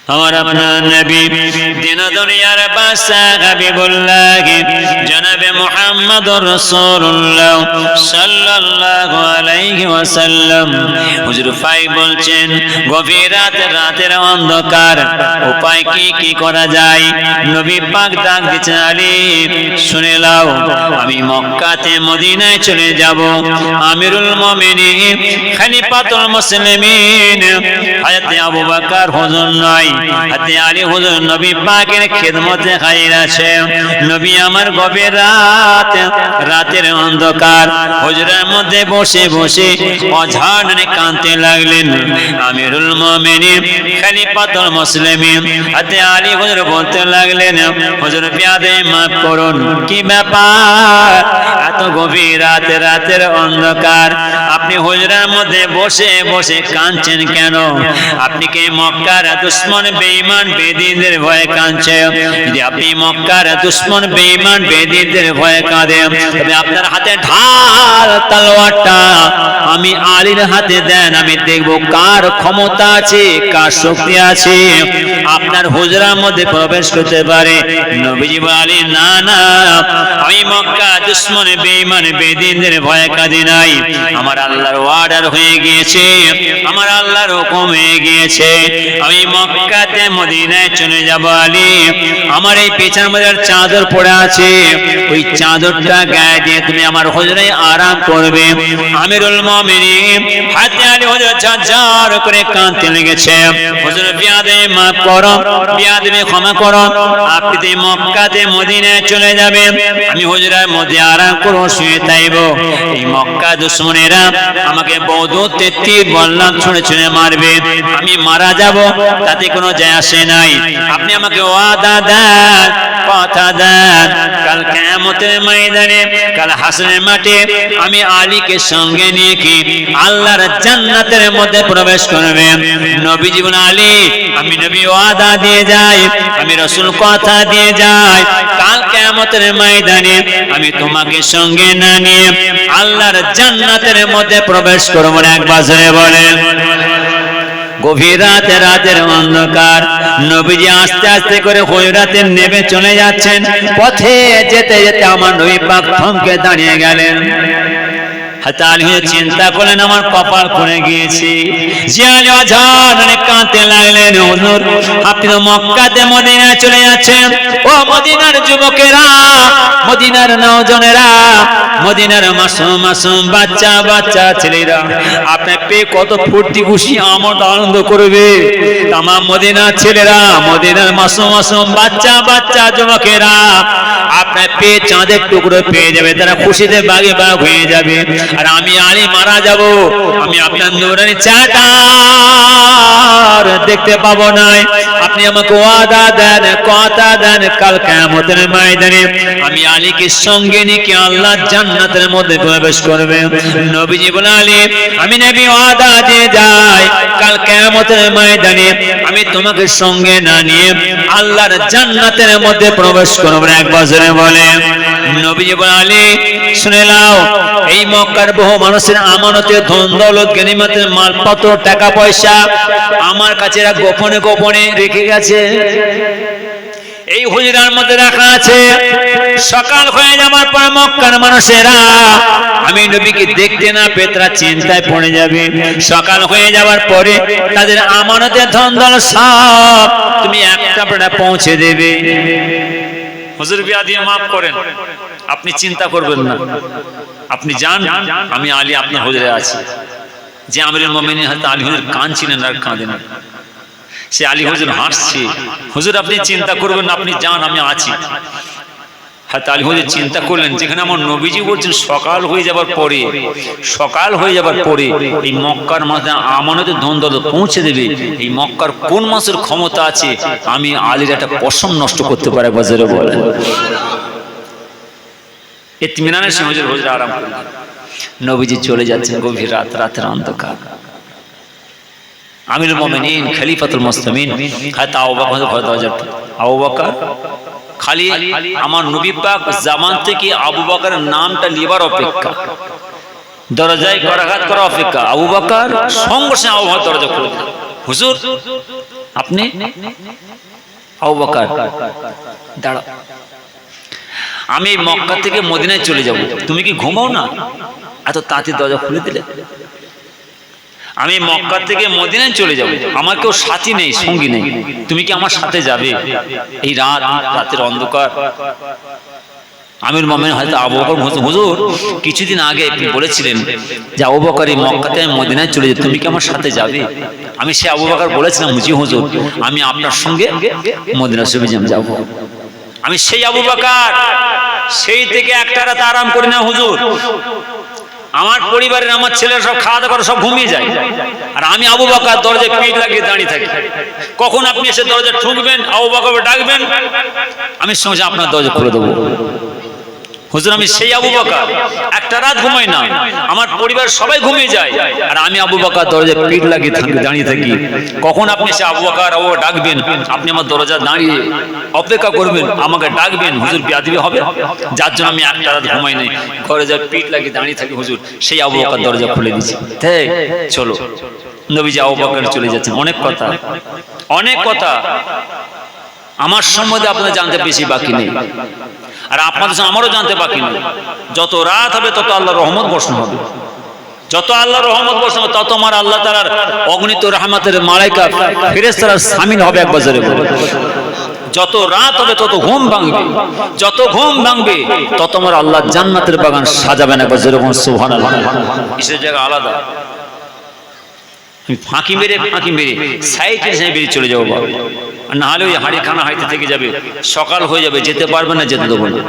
আমার আপনার নবী দিন দুনিয়ার বাদশা হাবিবুল্লাহ জনাবে মুহাম্মদুর রাসূলুল্লাহ সাল্লাল্লাহু আলাইহি ওয়াসাল্লাম হুজুর ফাই বলছেন গভীর রাতের অন্ধকার উপায় কি করা যায়। নবী পাক ডাক দিয়েছেন, আলী শুনে নাও, আমি মক্কাতে মদিনায় চলে যাব। আমিরুল মুমিনিন খলিফাতুল মুসলিমিন হযরত আবু বকর হুজুর নয়, হযরত আলী হুজুর নবী পাকের খিদমতে হাজির আছে। নবী আমার গভীর রাতের অন্ধকার হুজুরের মধ্যে বসে বসে অঝাড়নে কাঁদতে লাগলেন। আমিরুল মুমিনিন খলিফাতুল মুসলিমিন হযরত আলী হুজুর বলতে লাগলেন, হুজুর বিয়াদে মাফ করুন, কি ব্যাপার এত গভীর রাতের অন্ধকার আপনি হুজুরের মধ্যে বসে বসে কাঁদছেন কেন? আপনি কি মক্কার দুশমন বেঈমান বেদীনদের ভয়ে কাঁদছেন? যদি আপনি মক্কার দুশমন বেঈমান বেদীনদের ভয়ে কাঁদেন, তবে আপনার হাতে ঢাল তলোয়ারটা আমি আলীর হাতে দেন, আমি দেখব কার ক্ষমতা আছে, কার শক্তি আছে আপনার হুজরার মধ্যে প্রবেশ করতে পারে। নবীজি বলেন, না না, আমি মক্কা দুশমন বেঈমান বেদীনদের ভয়ে কাঁদি নাই। আমার আল্লাহর অর্ডার হয়ে গিয়েছে, আমার আল্লাহর হুকুম হয়ে গিয়েছে, আমি মক্কাতে মদিনায় চলে যাব। আলী আমার এই পেছনের মধ্যে চাদর পড়ে আছে, ওই চাদরটা গায়ে দিয়ে তুমি আমার হুজরায় আরাম করবে। আমিরুল মুমিনিন হযরত আলী হুজুর ঝরঝর করে কাঁদতে লেগেছে, হুজুর বিয়াদে মাফ করো, বিয়াদে ক্ষমা করো, আপনি তো মক্কাতে মদিনায় চলে যাবেন, আমি হুজরার মধ্যে আরাম করব, শুয়ে থাকব। এই মক্কা দুশমনেরা আমাকে বৌদ্ধ 33 বল্লম ছুঁড়ে ছুঁড়ে মারবে, আমি মারা যাব, তাতে কোনো যায় আসে নাই। আপনি আমাকে ওয়াদা দেন, কথা দেন, কাল কিয়ামতের ময়দানে, কাল হাসরের মাঠে আমি আলীকে সঙ্গে নিয়ে কি আল্লাহর জান্নাতের মধ্যে প্রবেশ করবে। নবীজি বলেন, আলী আমি নবী ওয়াদা দিয়ে যাই, আমি রাসূল কথা দিয়ে যাই, কাল কিয়ামতের ময়দানে আমি তোমাকে সঙ্গে না নিয়ে আল্লাহর জান্নাতের মধ্যে প্রবেশ করব না। একবার জোরে বলেন। গভীর রাতের অন্ধকার নবীজি আস্তে আস্তে করে হুজরাতে নেমে চলে যাচ্ছেন। পথে যেতে যেতে আমার নবী পাক থমকে দাঁড়িয়ে গেলেন। চিন্তা করলেন, আমার কপাল করে গিয়েছি। কাঁদতে লাগলেন, হুজুর আপনি তো মক্কাতে মদিনায় চলে যাচ্ছেন, ও মদিনার যুবকেরা, মদিনার নওজনেরা, মদিনার মাসুম মাসুম বাচ্চা ছেলেরা আপনার পেয়ে কত ফুর্তি খুশি আমোদ আনন্দ করবে। তামাম মদিনার ছেলেরা, মদিনার মাসুম মাসুম বাচ্চা যুবকেরা আপনার পেয়ে চাঁদের টুকরো পেয়ে যাবে, তারা খুশিতে বাগে বাগ হয়ে যাবে। আর আমি আলী মারা যাব, আমি আপনার নূরানি চাঁদ দেখতে পাবো না। আপনি আমাকে ওয়াদা দেন, কথা দেন, কাল কিয়ামতের ময়দানে আমি আলীকে সঙ্গে নিয়ে কি আল্লাহ জান্নাতের মধ্যে প্রবেশ করবে। নবীজি বলেন, আলী আমি নবী ওয়াদা দিয়ে যাই, কাল কিয়ামতের ময়দানে আমি তোমাকে সঙ্গে না নিয়ে আল্লাহর জান্নাতের মধ্যে প্রবেশ করব। এক বছরে বলে নবীজি বলেন, আলী শুনে নাও, এই মক্কার বহু মানুষের আমানতে ধন দৌলত গনিমতের মালপত্র টাকা পয়সা আমার কাছে গোপনে গোপনে রেখে গেছে, এই হুজরার মধ্যে রাখা আছে। সকাল হয়ে যাওয়ার পর মক্কার মানুষেরা আমি নবীকে দেখতে না পেয়ে তারা চিন্তায় পড়ে যাবে। সকাল হয়ে যাওয়ার পরে তাদের আমানতের ধন দৌলত সব তুমি একটা পৌঁছে দেবে। হুজুর বিয়াদি মাফ করেন, আপনি চিন্তা করবেন না, আপনি যান, আমি আলী আপনার হুজুরে আছি। যে আমিরুল মুমিনিন হযরত আলী হুজুর কাঁদছিলেন আর কাঁদেন, সে আলী হুজুর হাসছে, হুজুর আপনি চিন্তা করবেন না, আপনি যান, আমি আছি। হযরত আলী হুজুর চিন্তা করলেন, যেখানে আমার নবীজি বলছেন সকাল হয়ে যাবার পরে এই মক্কার মাঝে আমানতের ধন দৌলত পৌঁছে দেবে, এই মক্কার কোন মানুষের ক্ষমতা আছে আমি আলীর একটা পশম নষ্ট করতে পারে? বাজারে বলেন। ইতমিনানের সঙ্গে হুজুর আরাম করলেন। নবীজি চলে যাচ্ছেন, গভীর রাতের অন্ধকার। আমিরুল মুমিনিন খলিফাতুল মুসলিমিন হযরত আবু বকর খালি আমার নবী পাক জামান থেকে আবু বকরের নামটা লিবার অপেক্ষা, দরজায় করাঘাত করা অপেক্ষা, আবু বকর সঙ্গে সঙ্গে আবু বকর দরজা খুলে দিলেন। হুজুর আপনি আবু বকর দাঁড়া, আমি মক্কা থেকে মদিনায় চলে যাব, তুমি কি ঘুমাও না? এত তাড়াতাড়ি দরজা খুলে দিলে। আমি মক্কা থেকে মদিনায় চলে যাব, আমার কেউ সাথী নেই, সঙ্গী নেই, তুমি কি আমার সাথে যাবে? এই রাতের অন্ধকার। আমির মুমিনিন হযরত আবু বকর, হুজুর কিছুদিন আগে আপনি বলেছিলেন যে আবু বকর এই মক্কা থেকে মদিনায় চলে যাবে, তুমি কি আমার সাথে যাবে? আমি সে আবু বকর বলেছিলাম, জি হুজুর, আমি আপনার সঙ্গে মদিনা শরীফে যাব। আমি সেই আবু বকর, সেই থেকে একটা রাত আরাম করি না হুজুর। আমার পরিবারের, আমার ছেলেরা সব খাওয়া দাওয়া করে সব ঘুমিয়ে যায়, আর আমি আবু বকর দরজায় পিঠ লাগিয়ে দাঁড়িয়ে থাকি। কখন আপনি এসে দরজা ঠুকবেন, আবু বকরকে ডাকবেন, আমি সঙ্গে আপনার দরজা খুলে দেবো। হুজুর আমি সেই আবু বকর, একটা রাত ঘুমাই না, আমার পরিবার সবাই ঘুমিয়ে যায়, আর আমি আবু বকর দরজায় পিঠ লাগিয়ে দাঁড়িয়ে থাকি। কখন আপনি এসে আবু বকর ডাকবেন, আপনি আমার দরজা দাঁড়িয়ে অপেক্ষা করবেন, আমাকে ডাকবেন। হুজুর বেয়াদবি হবে, যার জন্য আমি একটা রাত ঘুমাই নাই, ঘরে যা পিঠ লাগিয়ে দাঁড়িয়ে থাকি। হুজুর সেই আবু বকর দরজা খুলে দিয়েছি। চলো, নবীজি আবু বকর চলে যাচ্ছেন। অনেক কথা, অনেক কথা আমার সম্বন্ধে আপনাদের জানতে বেশি বাকি নেই, আর আপনাদের আমারও জানতে বাকি নেই। যত রাত হবে তত আল্লাহর রহমত বর্ষণ হবে, যত আল্লাহর রহমত বর্ষণ হবে তত আমার আল্লাহ তাআলার অগণিত রহমতের মালায়েকা ফেরেশতারা শামিল হবে। এক বছরে যত রাত হবে তত ঘুম ভাঙবে, যত ঘুম ভাঙবে তত আমার আল্লাহ জান্নাতের বাগান সাজাবেন। একবার যেরকম সুবহানাল্লাহ, কিসের জায়গা আলাদা। ফাঁকি মেরে সাইডে বেরিয়ে চলে যাবো বাবা, না হলে ওই হাড়ি খানা হাইতে থেকে যাবে, সকাল হয়ে যাবে, যেতে পারবে না, যেতে দেবো না।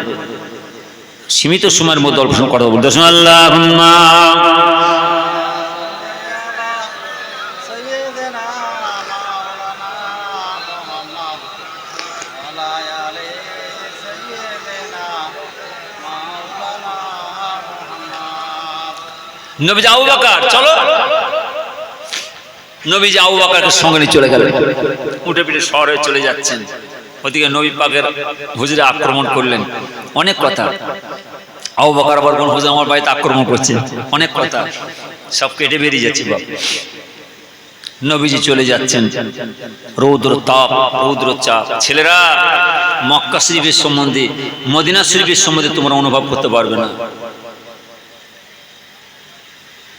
সীমিত সময়ের মধ্যে অল্প কথা বলতে আল্লাহুম্মা নবীজি আবু বকর চলো, নবীজি আবু বকরকে সঙ্গে নিয়ে চলে গেলেন, উঠে পিঠে শহরে চলে যাচ্ছেন। ওদিকে নবী পাকের হুজুরে আক্রমণ করলেন, অনেক কথা। আবু বকর আবার কোন হুজুর আমার বাড়িতে আক্রমণ করছে, অনেক কথা, সব কেটে বেরিয়ে যাচ্ছে বাবা। নবীজি চলে যাচ্ছেন, রৌদ্র তাপ, রৌদ্র চাপ। ছেলেরা মক্কা শরীফের সম্বন্ধে, মদিনা শরীফের সম্বন্ধে তোমরা অনুভব করতে পারবে না।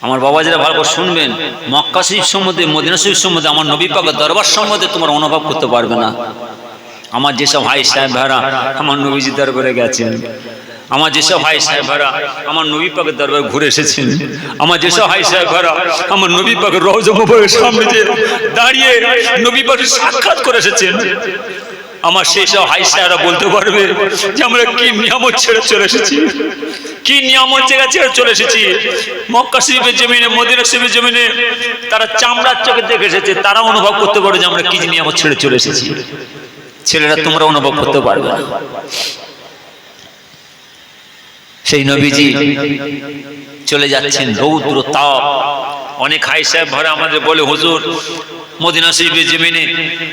আমার বাবা যারা ভালো করে শুনবেন, মক্কা শরীফ সম্বন্ধে, মদিনা শরীফ সম্বন্ধে, আমার নবী পাকের দরবার সম্বন্ধে তোমরা অনুভব করতে পারবে না। আমার যেসব ভাই সাহেব ভাইরা আমার নবীজি দরবারে গেছেন, আমার যেসব ভাই সাহেব ভাইরা আমার নবী পাকের দরবারে ঘুরে এসেছেন, আমার যেসব ভাই সাহেব ভাইরা আমার নবী পাকের রওজা মুবারকের সামনে যে দাঁড়িয়ে নবী পাকের সাক্ষাৎ করে এসেছেন, আমার সেই সব ভাই সাহেবরা বলতে পারবে যে আমরা কি নিয়ামত ছেড়ে চলে এসেছি, কি নিয়ামত জায়গা ছেড়ে চলে এসেছি। মক্কা শরীফের জমিনে, মদিনা শরীফের জমিনে তারা চামড়ার চোখে দেখে এসেছে, তারা অনুভব করতে পারে যে আমরা কি নিয়ামত ছেড়ে চলে এসেছি। ছেলেরা তোমরা অনুভব করতে পারবে না। সেই নবীজি চলে যাচ্ছেন, রৌদ্র তাপ। অনেক হাই সাহেব ভরা আমাদের বলে, হুজুর মদিনা শরীফের জমিনে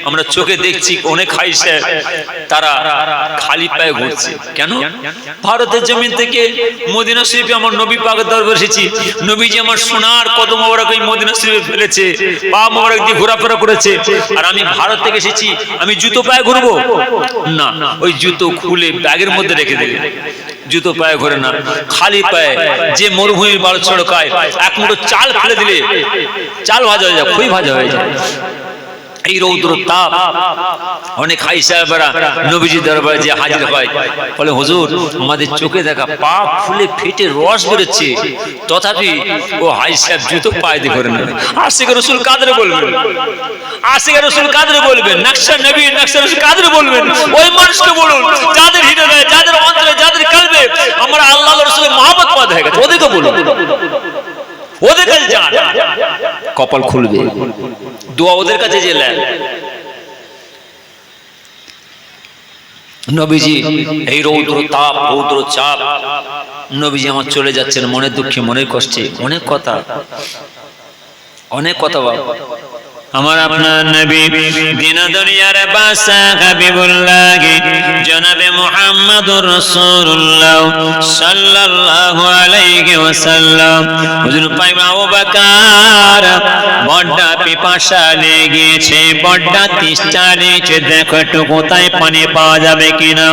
আমরা চোখে দেখছি অনেক হাই সাহেব তারা খালি পায়ে ঘুরছে। কেন? ভারতের জমিন থেকে মদিনা শরীফে আমার নবী পাকের দরবারে এসেছি, নবীজি আমার সোনার কদম মোবারক ওই মদিনা শরীফে ফেলেছে, পা মোবারক দিয়ে ঘোরাফেরা করেছে, আর আমি ভারত থেকে এসেছি, আমি জুতো পায়ে ঘুরবো না? ওই জুতো খুলে ব্যাগের মধ্যে রেখে দেবে, জুতো পায়ে ঘোরে না, খালি পায়ে। যে মরুভূমির বালু ছড়কায় এক মুঠো চাল ফেলে দিলে চাল ভাজা হয়ে যায়, খুবই ভাজা হয়ে যায়। এই রৌদ্র তাপ। অনেক হাই সাহেবরা নবীজি দরবারে যে হাজির হয়, বলে হুজুর আমাদের চোখে দেখা পা ফুলে ফেটে রস বেরোচ্ছে, তথাপি ও হাই সাহেব জুতো পায়ে দিয়ে ঘোরে না। আশিক রাসূল কাদরে বলবেন, আশিক রাসূল কাদরে বলবেন, নকশা নবী নকশা রাসূল কাদরে বলবেন। ওই মানুষকে বলুন যাদের হৃদয়ে, যাদের অন্তরে, যাদের কলবে আমার আল্লাহ রাসূলের মহব্বত পয়দা হয়ে গেছে, ওদেরকে বলুন, ওদের কাছে যান, কপাল খুলবে। দোয়া ওদের কাছে যে নেন। নবীজি এই রৌদ্র তাপ, রৌদ্র চাপ, নবীজি আমার চলে যাচ্ছেন মনের দুঃখে, মনের কষ্টে। অনেক কথা, অনেক কথা বাবা। আমার আপনার নবী দিন দুনিয়ার বাদশা হাবিবুল্লাহ জনাবে মুহাম্মদুর রাসূলুল্লাহ সাল্লাল্লাহু আলাইহি ওয়াসাল্লাম হুজুর পাক আবু বকর বড়টা পিপাসা লেগেছে, বড়টা তেষ্টা লেগেছে, দেখো একটু কোথায় পানি পাওয়া যাবে কিনা।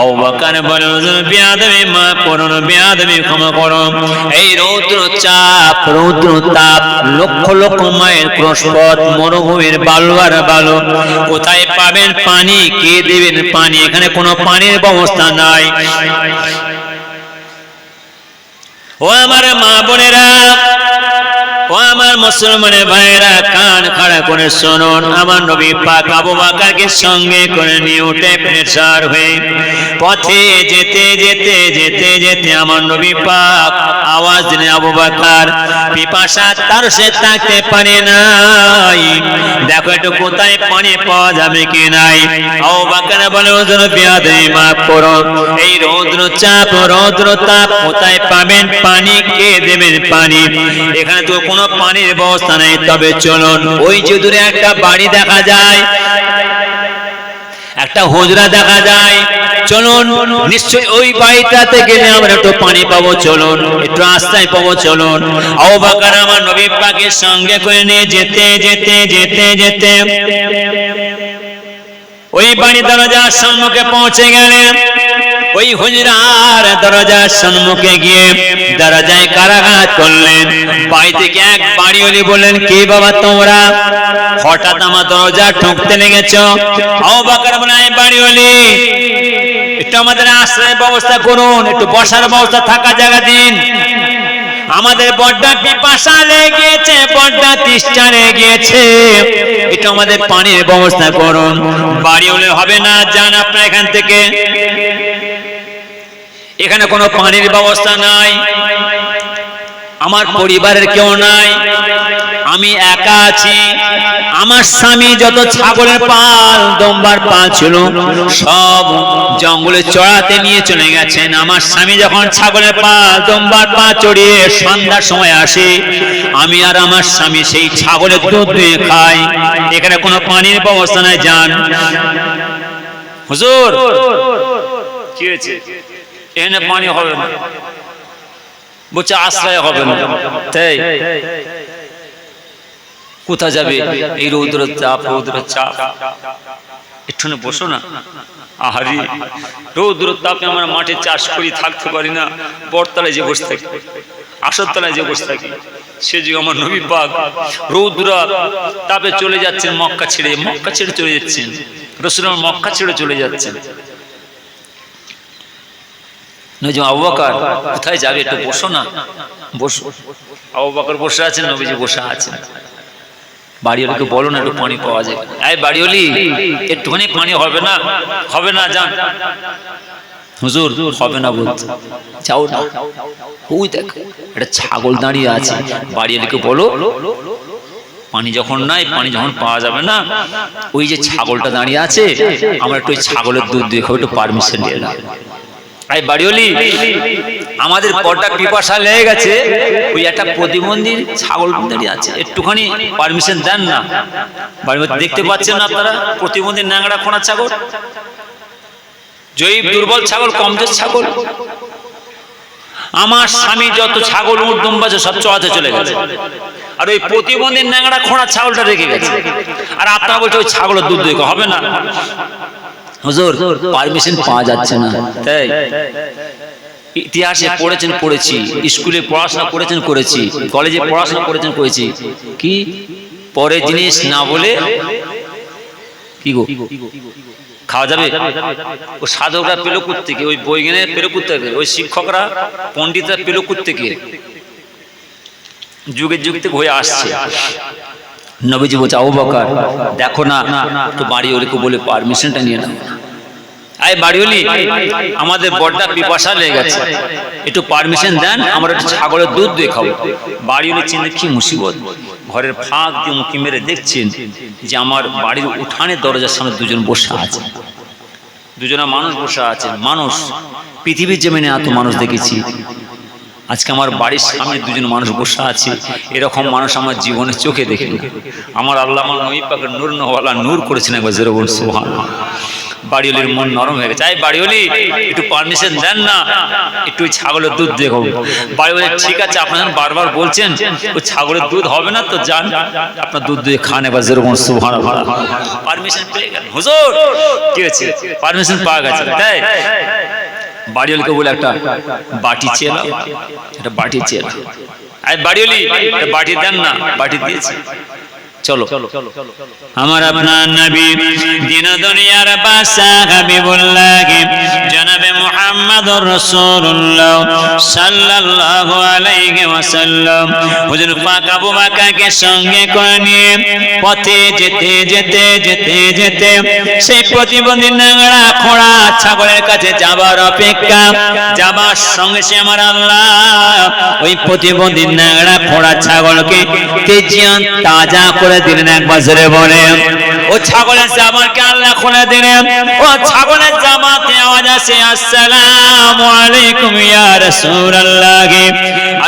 আবু বকর বলে হুজুর বেয়াদবি মাফ করুন, বেয়াদবি ক্ষমা করুন। এই রৌদ্র চাপ, রৌদ্র তাপ, লক্ষ লক্ষ মাইল ক্রসপথ, মরুভূমির বালু আর বালু, কোথায় পাবেন পানি, কে দেবেন পানি? এখানে কোনো পানির ব্যবস্থা নাই। ও আমার মা বোনেরা, ও আমার মুসলমানের ভাইরা, কান খাড়া করে শুনুন। আমার নবী পাক আবু বকরকে সঙ্গে করে নিয়ে উঠে প্রেসার হয়ে পথে যেতে যেতে যেতে যেতে আমার নবী পাক আওয়াজ দিলেন, আবু বকর পিপাসা তার সে থাকতে পারে নাই, দেখো একটু কোথায় পানি পাওয়া যাবে কি নাই। আবু বকর বলে হুজুর বেয়াদবি মাফ করুন, এই রৌদ্র চাপ, রৌদ্র তাপ, কোথায় পাবেন পানি, কে দেবেন পানি? এখানে তো কোনো পানির ব্যবস্থা নেই। তবে চলুন, ওই যে দূরে একটা বাড়ি দেখা যায়, একটা হুজরা দেখা যায়, চলুন নিশ্চয়ই ওই বাড়িটাতে গেলে আমরা একটু পানি পাবো, চলুন একটু আশ্রয় পাবো, চলুন। আবু বকর আমার নবী পাকের সঙ্গে করে নিয়ে যেতে যেতে যেতে যেতে ওই বাড়ি দরজার সম্মুখে পৌঁছে গেলেন। ওই হুজরার দরজার সম্মুখে গিয়ে দরজায় কারাঘাত করলেন। বাড়ি থেকে এক বাড়িওয়ালি বললেন, কে বাবা তোমরা, হঠাৎ আমার দরজা ঠুকতে লেগেছ? আবু বকর বলেন, বাড়িওয়ালি একটু আমাদের আশ্রয়ের ব্যবস্থা করুন, একটু বসার ব্যবস্থা, থাকা জায়গা দিন, আমাদের বড্ডা পিপাসা লেগেছে, বড্ডা তেষ্টা লেগেছে, একটু আমাদের পানির ব্যবস্থা করুন। বাড়িওয়ালি হবে না, যান আপনারা এখান থেকে, এখানে কোনো পানির ব্যবস্থা নাই, আমার পরিবারের কেউ নাই, আমি একা আছি, আমার স্বামী যত ছাগলের পাল, দম্বার পাল ছিল সব জঙ্গলে চড়াতে নিয়ে চলে গেছেন। আমার স্বামী যখন ছাগলের পাল, দম্বার পা চড়িয়ে সন্ধ্যার সময় আসে, আমি আর আমার স্বামী সেই ছাগলের দুধ দিয়ে খাই, এখানে কোনো পানির ব্যবস্থা নাই, যান। হুজুর কি হয়েছে? এখানে পানি হবে না, বলছে আশ্রয় হবে না, তাই কোথা যাবে? এই রৌদ্র চাপ, রৌদ্র চাপ, একটুখানি বসো না। আহারি রৌদ্র তাপে আমরা মাঠে চাষ করি, থাকতে পারি না, বটতলায় যে বসে থাকি, আসর তলায় যে বসে থাকি, সে যে আমার নবী পাক রৌদ্র তাপে চলে যাচ্ছেন, মক্কা ছেড়ে, মক্কা ছেড়ে চলে যাচ্ছেন, রাসূলুল্লাহ মক্কা ছেড়ে চলে যাচ্ছেন। নবী আবু বকর কোথায় যাবে, একটু বসো না, বসো। আবু বকর বসে আছেন, নবীজি বসে আছেন। বাড়িওয়ালিকে বলো না একটু পানি পাওয়া যায়, এই বাড়িওয়ালি একটুখানি পানি হবে না? হবে না, যান। হুজুর হবে না বলতে, যাও না, ওই দেখো একটা ছাগল দাঁড়িয়ে আছে, বাড়িওয়ালিকে বলো পানি যখন নাই, পানি যখন পাওয়া যাবে না, ওই যে ছাগলটা দাঁড়িয়ে আছে, আমরা একটু ওই ছাগলের দুধ দিয়ে খাবো, একটু পারমিশন দিয়ে দাও। এই বাড়িওয়ালি আমাদের বড়টা পিপাসা লেগে গেছে, ওই একটা প্রতিবন্ধী ছাগল দাঁড়িয়ে আছে, একটুখানি পারমিশন দেন না। বাড়িওয়ালি দেখতে পাচ্ছেন না আপনারা, প্রতিবন্ধী ন্যাংরা খোঁড়া ছাগল, জয়ীব দুর্বল ছাগল, কমজোর ছাগল। আমার স্বামী যত ছাগল উট দুম্বা সব চড়াতে চলে গেছে, আর ওই প্রতিবন্ধী ন্যাংরা খোঁড়া ছাগলটা রেখে গেছে, আর আপনারা বলছে ওই ছাগলের দুধ দিয়ে হবে না। হুজুর পারমিশন পাওয়া যাচ্ছে না, তাই ইতিহাসে পড়েছেন, পড়েছি, স্কুলে পড়াশোনা করেছেন, করেছি, কলেজে পড়াশোনা করেছেন, করেছি, কি পরের জিনিস না বলে কি গো খাওয়া যাবে? ও সাধকরা পেল থেকে, ওই বৈজ্ঞানিক পেল থেকে, ওই শিক্ষকরা পণ্ডিতরা পেল থেকে, যুগের যুগ থেকে হয়ে আসছে। নবীজি বলছে, আবু বকর দেখো না, তো বাড়িওয়ালিকে বলে পারমিশনটা নিয়ে নাও। এই বাড়িওয়ালি আমাদের বড়টা পিপাসা লেগে গেছে, একটু পারমিশন দেন, আমরা একটু ছাগলের দুধ দিয়ে খাবো। বাড়িওয়ালি চিন্তা কি মুসিবত, ঘরের ফাঁক দিয়ে উঁকি মেরে দেখছেন যে আমার বাড়ির উঠানের দরজার সামনে দুজন বসে আছে, দুজনা মানুষ বসে আছেন। মানুষ পৃথিবীর জমিনে এত মানুষ দেখেছি, আজকে আমার বাড়ির সামনে দুজন মানুষ বসে আছে, এরকম মানুষ আমার জীবনে চোখে দেখি না। আমার আল্লাহ আমার নবী পাকের নূর নহওয়ালা নূর করেছেন, একবার জোরে বলুন সুবহানাল্লাহ। বাড়িওয়ালির মন নরম হয়ে গেছে, বাড়িওয়ালি একটু পারমিশন দেন না, একটু ছাগলের দুধ দেখো। বাড়িওয়ালি ঠিক আছে, আপনারা বারবার বলছেন ওই ছাগলের দুধ হবে না তো যান আপনার দুধ দিয়ে খান, একবার জোরে বলুন সুবহানাল্লাহ। পারমিশন পেয়ে গেল হুজুর, কি হয়েছে? পারমিশন পাওয়া গেছে। তাই বাড়িওয়ালিকে বলে একটা বাটি চেলা, একটা বাটি চেলা, বাড়িওয়ালি বাটি দেন না, বাটি দিয়েছে। চলো আমার আপনার নবী দিন দুনিয়ার বাদশা হাবিবুল্লাহ জনাবে মুহাম্মদুর রাসূলুল্লাহ সাল্লাল্লাহু আলাইহি ওয়াসাল্লাম হুজুর পাক আবু বকরকে সঙ্গে করে নিয়ে পথে যেতে যেতে যেতে যেতে সেই প্রতিবন্ধী নোংরা খোঁড়া ছাগলের কাছে যাবার অপেক্ষা, যাবার সঙ্গে সে আমার আল্লাহ ওই প্রতিবন্ধী নোংরা খোঁড়া ছাগলকে তেজিয়ান তাজা করে দিলেন। একবার জোরে বলে ও ছাগলের জামাকে আল্লাহ খুলে দিলেন। ও ছাগলের জামাতে আওয়াজ আসে আসসালামু আলাইকুম ইয়া রাসূলুল্লাহ,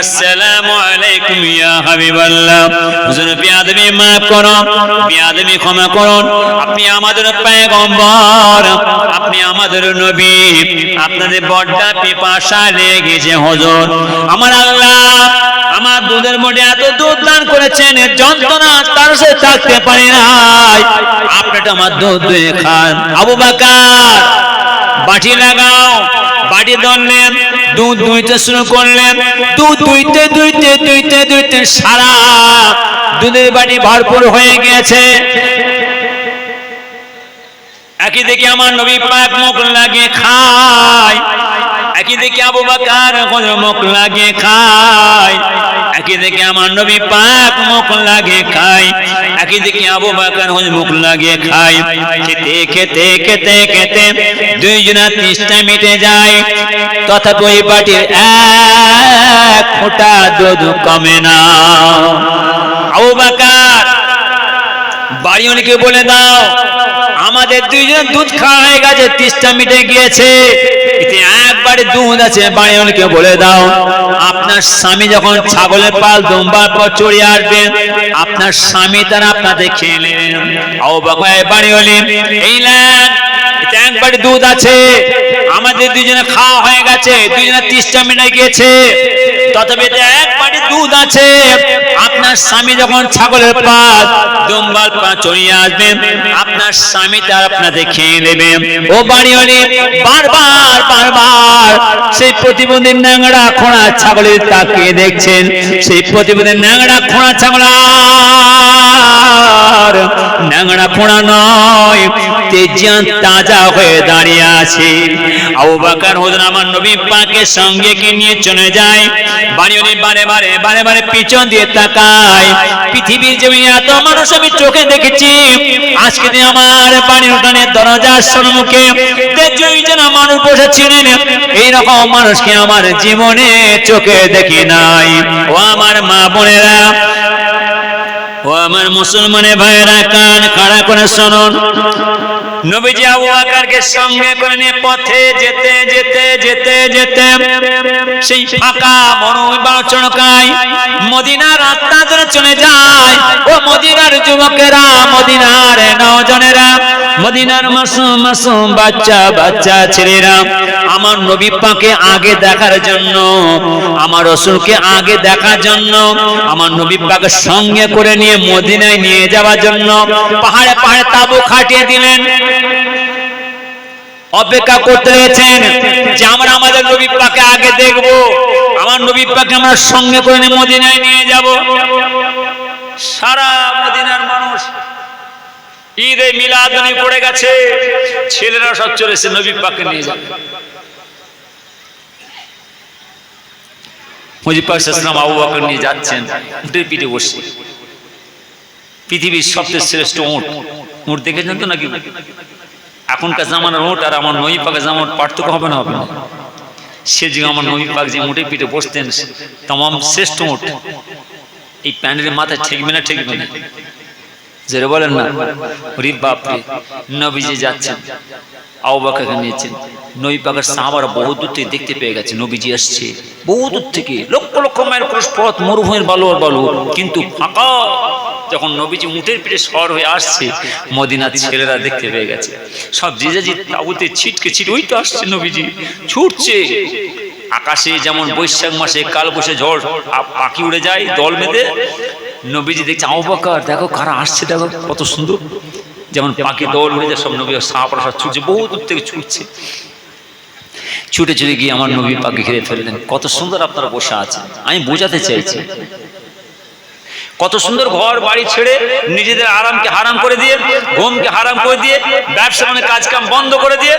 আসসালামু আলাইকুম ইয়া হাবিবাল্লাহ। হুজুর বিয়াদবি মাফ করুন, বিয়াদবি ক্ষমা করুন, আপনি আমাদের পয়গম্বর, আপনি আমাদের নবী, আপনাদের বড়টা পিপাসা লেগেছে হুজুর। আমার আল্লাহ আমার দুধের মধ্যে এত দুধ দান করেছেন, যন্ত্রণা তার সাথে থাকতে পারি নাই, আপনি তো আমার দুধ দিয়ে খান। আবু বকর বাটি লাগাও, বাটি ধরলেন, দুধ দুইতে শুরু করলেন, দুধ দুইতে দুইতে দুইতে দুইতে সারা দুধের বাটি ভরপুর হয়ে গেছে। একই দিকে আমার নবী পাক মুখ লাগিয়ে খায়, একই দিকে আবু বকর মুখ লাগিয়ে খায়, একই দিকে আমার নবী পাক মুখ লাগিয়ে খায়, একই দিকে আবু বকর মুখ লাগিয়ে খায়। খেতে খেতে খেতে খেতে দুইজনা তৃষ্ণা মিটে যায়, তথাপি ওই বাটির এক ফোঁটা দুধ কমে না। আবু বকর বাড়িওয়ালিকে বলে দাও আমাদের দুইজন দুধ খাওয়া হয়ে গেছে, তৃষ্ণা মিটে গিয়েছে, একবারে দুধ আছে। বাড়িওয়ালিকে বলে দাও আপনার স্বামী যখন ছাগলের পাল দুম্বার পর চড়িয়ে আসবেন, আপনার স্বামী তারা আপনাদের খেয়ে নেবেন। আবু বকর বাড়িওয়ালি এই নেন, একবারে দুধ আছে, আমাদের দুইজনে খাওয়া হয়ে গেছে, দুইজনে তৃষ্ণা মিটে গিয়েছে, তথাপি একবারে দুধ আছে, আপনার স্বামী যখন ছাগলের পাল দুম্বার পা চড়িয়ে আসবেন, আপনার স্বামী তার আপনাদের খেয়ে নেবেন। ও বাড়িওয়ালি বারবার বারবার সেই প্রতিবন্ধী ন্যাংরা খোঁড়া ছাগলের তাকিয়ে দেখছেন, সেই প্রতিবন্ধী ন্যাংরা খোঁড়া ছাগল ন্যাংরা খোঁড়া নয়, তেজিয়ান তাজা হয়ে দাঁড়িয়ে আছে। আবু বকর হুজুর আমার নবী পাকের সঙ্গে কে নিয়ে চলে যায়। বাড়িওয়ালি বারে বারে বারে বারে পিছন দিয়ে তাকায়, পৃথিবীর জমিনে এত মানুষ আমি চোখে দেখেছি, আজকে দিন আমার বাড়ির উঠানের দরজার সম্মুখে দুইজন মানুষ বসেছিলেন, এইরকম মানুষকে আমার জীবনে চোখে দেখি নাই। ও আমার মা বোনেরা, ও আমার মুসলমানের ভাইয়েরা, কান খাড়া করে শুনুন। নবীজি আবু বকরকে সঙ্গে করে নিয়ে পথে যেতে যেতে যেতে যেতে সেই ফাঁকা মরুচরকায় মদিনার রাস্তা ধরে চলে যায়। ও মদিনার যুবকেরা, মদিনার নওজনেরা, মদিনার মাসুম মাসুম বাচ্চা বাচ্চা ছেলেরা আমার নবী পাককে আগে দেখার জন্য, আমার রাসূলকে আগে দেখার জন্য, আমার নবী পাককে সঙ্গে করে নিয়ে মদিনায় নিয়ে যাওয়ার জন্য পাহাড়ে পাহাড়ে তাঁবু খাটিয়ে দিলেন। অপেক্ষা করতে রয়েছেন যে আমরা আমাদের নবী পাককে আগে দেখব, আমার নবী পাককে আমরা সঙ্গে করে নিয়ে মদিনায় নিয়ে যাব। সারা মদিনার মানুষ ঈদে মিলাদুন্নবী পড়ে গেছে, ছেলেরা সব চলেছে নবী পাককে নিয়ে যাবে। হুজুর পাক সাল্লাল্লাহু আলাইহি ওয়াসাল্লাম আবু বকর নিয়ে যাচ্ছেন উটের পিঠে বসে। পৃথিবীর সবচেয়ে শ্রেষ্ঠ উট, উট দেখেছেন তো নাকি? এখনকার জামানার উট আর আমার নবী পাকের জামানার পার্থক্য হবে না? হবে না। সে যে আমার নবী পাক যে উটের পিঠে বসতেন तमाम শ্রেষ্ঠ উট, এই প্যান্ডেলের মাথায় ঠেকবে না? ঠেকবে না? জেরে বলেন না। ওরে বাপ রে, নবীজি যাচ্ছেন, আবু বকরকে নিয়েছেন, নবী পাকের সাহাবারা বহু দূর থেকে দেখতে পেয়ে গেছে নবীজি আসছে, বহু দূর থেকে লক্ষ লক্ষ মাইল ক্রস পথ, মরুভূমির বালু আর বালু, কিন্তু ফাঁকা। যখন নবীজি উটের পিঠে সর হয়ে আসছে, মদিনার ছেলেরা দেখতে পেয়ে গেছে, সব জিজাজি তাবুতে ছিটকে ওই তো আসছে নবীজি, ছুটছে। আকাশে যেমন বৈশাখ মাসে কাল বসে ঝড় পাখি উড়ে যায় দল বেঁধে, নবীজি দেখছে আবু বকর দেখো কারা আসছে, দেখো কত সুন্দর, যেমন পাখি দল উড়ে যায়, সব নবী সাহাবারা সব ছুটছে, বহু দূর থেকে ছুটছে। ছুটে ছুটে গিয়ে আমার নবী পাখি ঘিরে ফেললেন। কত সুন্দর আপনারা বসে আছেন, আমি বোঝাতে চাইছি কত সুন্দর ঘর বাড়ি ছেড়ে নিজেদের আরামকে হারাম করে দিয়ে, ঘুমকে হারাম করে দিয়ে, ব্যবসা মানে কাজ কাম বন্ধ করে দিয়ে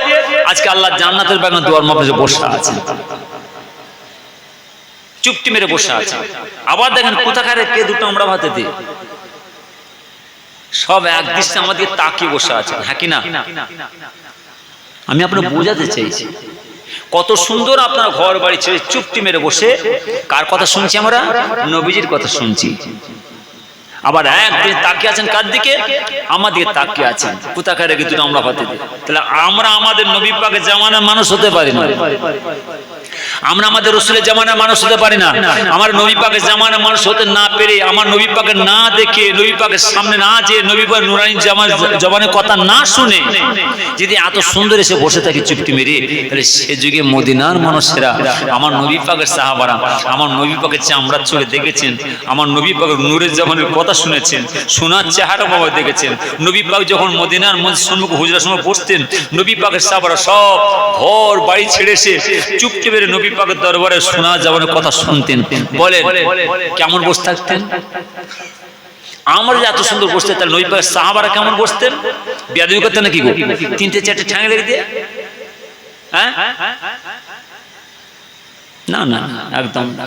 আজকে আল্লাহ জান্নাতের বাগানে দুয়ার মাপে বসে আছেন, চুপটি মেরে বসে আছে। আবার দেখেন কোথাকারে কে দুটো আমরা ভাতে দিই, সব এক দৃষ্টি আমাদের তাকিয়ে বসে আছে, হ্যাঁ কি না? আমি আপনার বোঝাতে চাইছি কত সুন্দর আপনার ঘর বাড়ি ছেড়ে চুপটি মেরে বসে কার কথা শুনছি আমরা? নবীজির কথা শুনছি। আবার একদিন তাকিয়ে আছেন কার দিকে? আমার দিকে তাকিয়ে আছেন, কোথাকার রেখে দুটো আমরা ভাতে দিই। তাহলে আমরা আমাদের নবী পাকের জামানার মানুষ হতে পারি না, আমরা আমাদের রসুলের জামানার মানুষ হতে পারি না। আমার নবী পাকের জামানার মানুষ হতে না পেরে, আমার নবী পাকের না দেখে, নবী পাকের সামনে না যেয়ে, নবী পাকের নুরানি জবানের কথা না শুনে যদি এত সুন্দর এসে বসে থাকি চুপটি মেরে, তাহলে সে যুগে মদিনার মানুষেরা আমার নবী পাকের সাহাবারা আমার নবী পাকের চামড়ার চোখে দেখেছেন, আমার নবী পাকের নূরের জবানের কথা শুনেছেন, সোনার চেহারা বাবা দেখেছেন। নবী পাক যখন মদিনার সম্মুখে হুজরার সময় বসতেন, নবী পাকের সাহাবারা সব ঘর বাড়ি ছেড়ে এসে চুপটি মেরে নবী পাকের দরবারে শোনা যাওয়ার কথা শুনতেন। বলে কেমন বসে থাকতেন? আমরা যে এত সুন্দর বসতে, তাহলে নবী পাকের সাহাবারা কেমন বসতেন? বেয়াদবি করতেন নাকি গো? তিনটে চারটে ঠ্যাঙে লেগে দিয়ে? হ্যাঁ না না একদম না।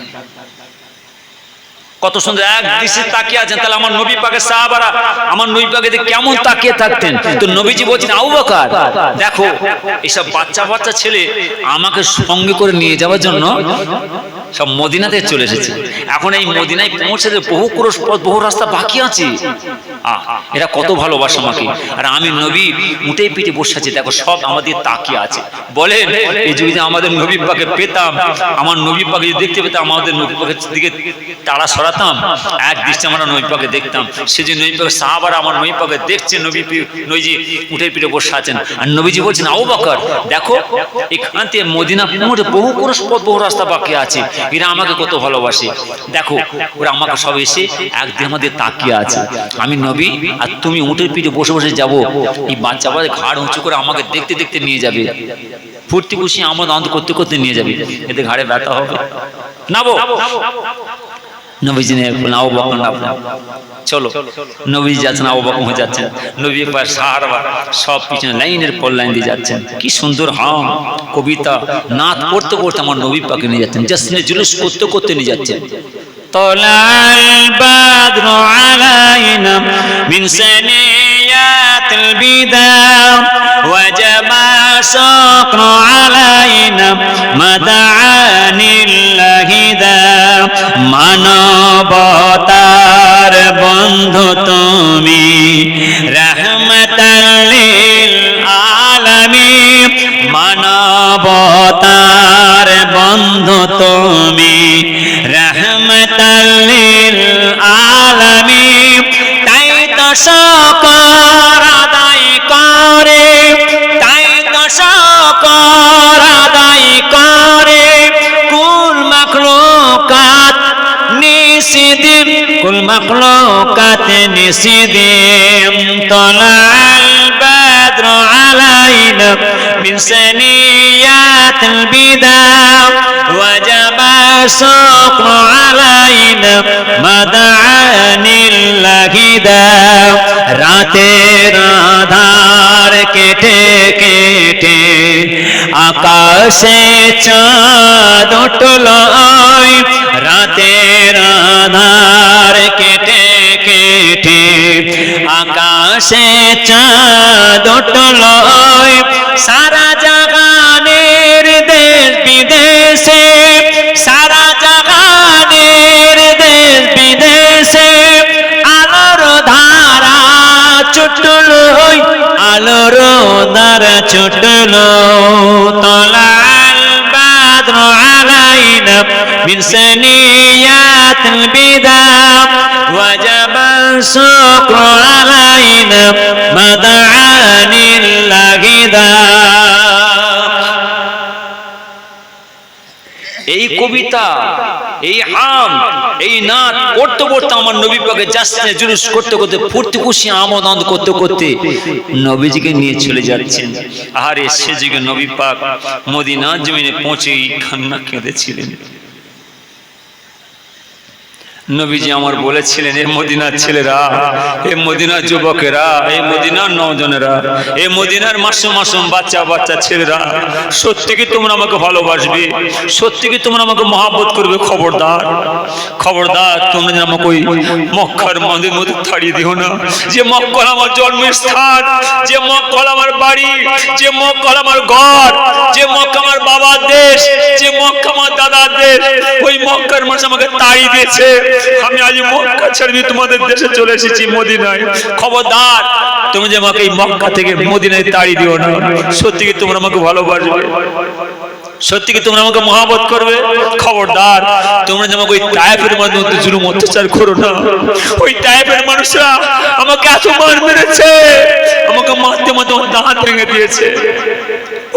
কত সুন্দর এক দৃষ্টি তাকিয়ে আছেন, তাহলে আমার নবী পাকের সাহাবারা আমার নবী পাকে কেমন তাকিয়ে থাকতেন? তো নবীজি বলছেন আবু বকর দেখো এসব বাচ্চা বাচ্চা ছেলে আমাকে সঙ্গে করে নিয়ে যাওয়ার জন্য সব মদিনাতে চলে এসেছে, এখন এই মদিনায় পৌঁছে বহু ক্রোশ পথ, বহু রাস্তা বাকি আছে। এরা কত ভালোবাসে আমাকে, আর আমি নবী উঠে পিঠে বসে আছি, দেখো সব আমাদের তাকিয়ে আছে। বলেন এই যদি আমাদের নবী পাকে পেতাম, আমার নবী পাকে যদি দেখতে পেতাম, আমাদের নবী পাকের দিকে তারা সরাতাম, এক দৃষ্টি আমরা নবী পাকে দেখতাম। সে যে নবী পাকের সাহাবারা আমার নবী পাকে দেখছে, নবীজি উঠে পিঠে বসে আছেন, আর নবীজি বলছেন আবু বকর দেখো এখান থেকে মদিনা পৌঁছে বহু ক্রোশ পথ, বহু রাস্তা বাকি আছে, এরা আমাকে কত ভালোবাসে, দেখো ওরা আমাকে সব এসে একদিন আমাদের তাকিয়ে আছে। আমি নবী আর তুমি উটের পিঠে বসে বসে যাবো, এই বাচ্চা বাচ্চা ঘাড় উঁচু করে আমাকে দেখতে দেখতে নিয়ে যাবে, ফুর্তি খুশি আমার আনন্দ করতে করতে নিয়ে যাবে, এতে ঘাড়ে ব্যথা হবে না? নবীজি আবু বকর না, চলো নবীজি যাচ্ছেন, আবু বকর হয়ে যাচ্ছেন, নবী পাক সাহাবা সব পিছনে লাইনের পর লাইন দিয়ে যাচ্ছেন। কি সুন্দর হাম কবিতা নাচ করতে করতে আমার নবী পাকে নিয়ে যাচ্ছেন, জশ্নে জুলুস করতে করতে নিয়ে যাচ্ছেন। طلع البدر علينا من ثنيات البداية وجب الشكر علينا مدعان الهدى মানবতার বন্ধু তুমি রহমতাল লিল আলামিন, মানবতার বন্ধু তুমি রহমতাল লিল আলামিন, তাই তো শুকর আদায় করে, তাই তো শুকর আদায় করে কুল মাখলুকাত নিসিদিন, কুল মাখলুকাত নিসিদিন। طلع البدر علينا من ثنيات البداية وجب الشكر علينا مدعان الهدى রাতের আধার কেটে কেটে আকাশে চাঁদ উঠল, রাতের আধার কেটে কেটে আকাশে চাঁদ উঠল, সারা জাগানের দেশ বিদেশে, সারা জাগানের দেশ বিদেশে আলোর ধারা ছুটল, আলোর ধারা ছুটল। سنيات البدع وجب الشكر علينا مدعاني اللهدا এই কবিতা এই হাম এই নাচ করতে করতে আমার নবী পাকের জাসনে জুলুস করতে করতে ফুর্তি খুশি আমোদ আনন্দ করতে করতে নবীজিকে নিয়ে চলে যাচ্ছেন। আরে সে যুগে নবী পাক মদিনার জমিনে পৌঁছেই কান্না কেঁদেছিলেন। নবীজি আমার বলেছিলেন, এ মদিনার ছেলেরা, এ মদিনার যুবকেরা, এ মদিনার নওজনেরা, এ মদিনার মাসুম মাসুম বাচ্চা বাচ্চা ছেলেরা, সত্যি কি তোমরা আমাকে ভালোবাসবে? সত্যি কি তোমরা আমাকে মহব্বত করবে? খবরদার খবরদার, তোমরা যেন আমাকে ওই মক্কার মন্দির মধ্যে ছাড়িয়ে দিও না। যে মক্কা আমার জন্মের স্থান, যে মক্কা আমার বাড়ি, যে মক্কা আমার ঘর, যে মক্কা আমার বাবার দেশ, যে মক্কা আমার দাদার দেশ, ওই মক্কার মানুষ আমাকে তাড়িয়ে দিয়েছে। আমি আজ মক্কা ছেড়ে তোমাদের দেশে চলে এসেছি মদিনায়। খবরদার, তুমি যে আমাকে এই মক্কা থেকে মদিনায় তাড়িয়ে দিও না। সত্যি কি তোমরা আমাকে ভালোবাসবে? সত্যি কি তোমরা আমাকে মহব্বত করবে? খবরদার, তোমরা যে আমাকে ওই তায়েফের মধ্যে জুলুম অত্যাচার করো না। ওই তায়েফের মানুষরা আমাকে এত মার মেরেছে, আমাকে মারতে মারতে আমার দাঁত ভেঙে দিয়েছে।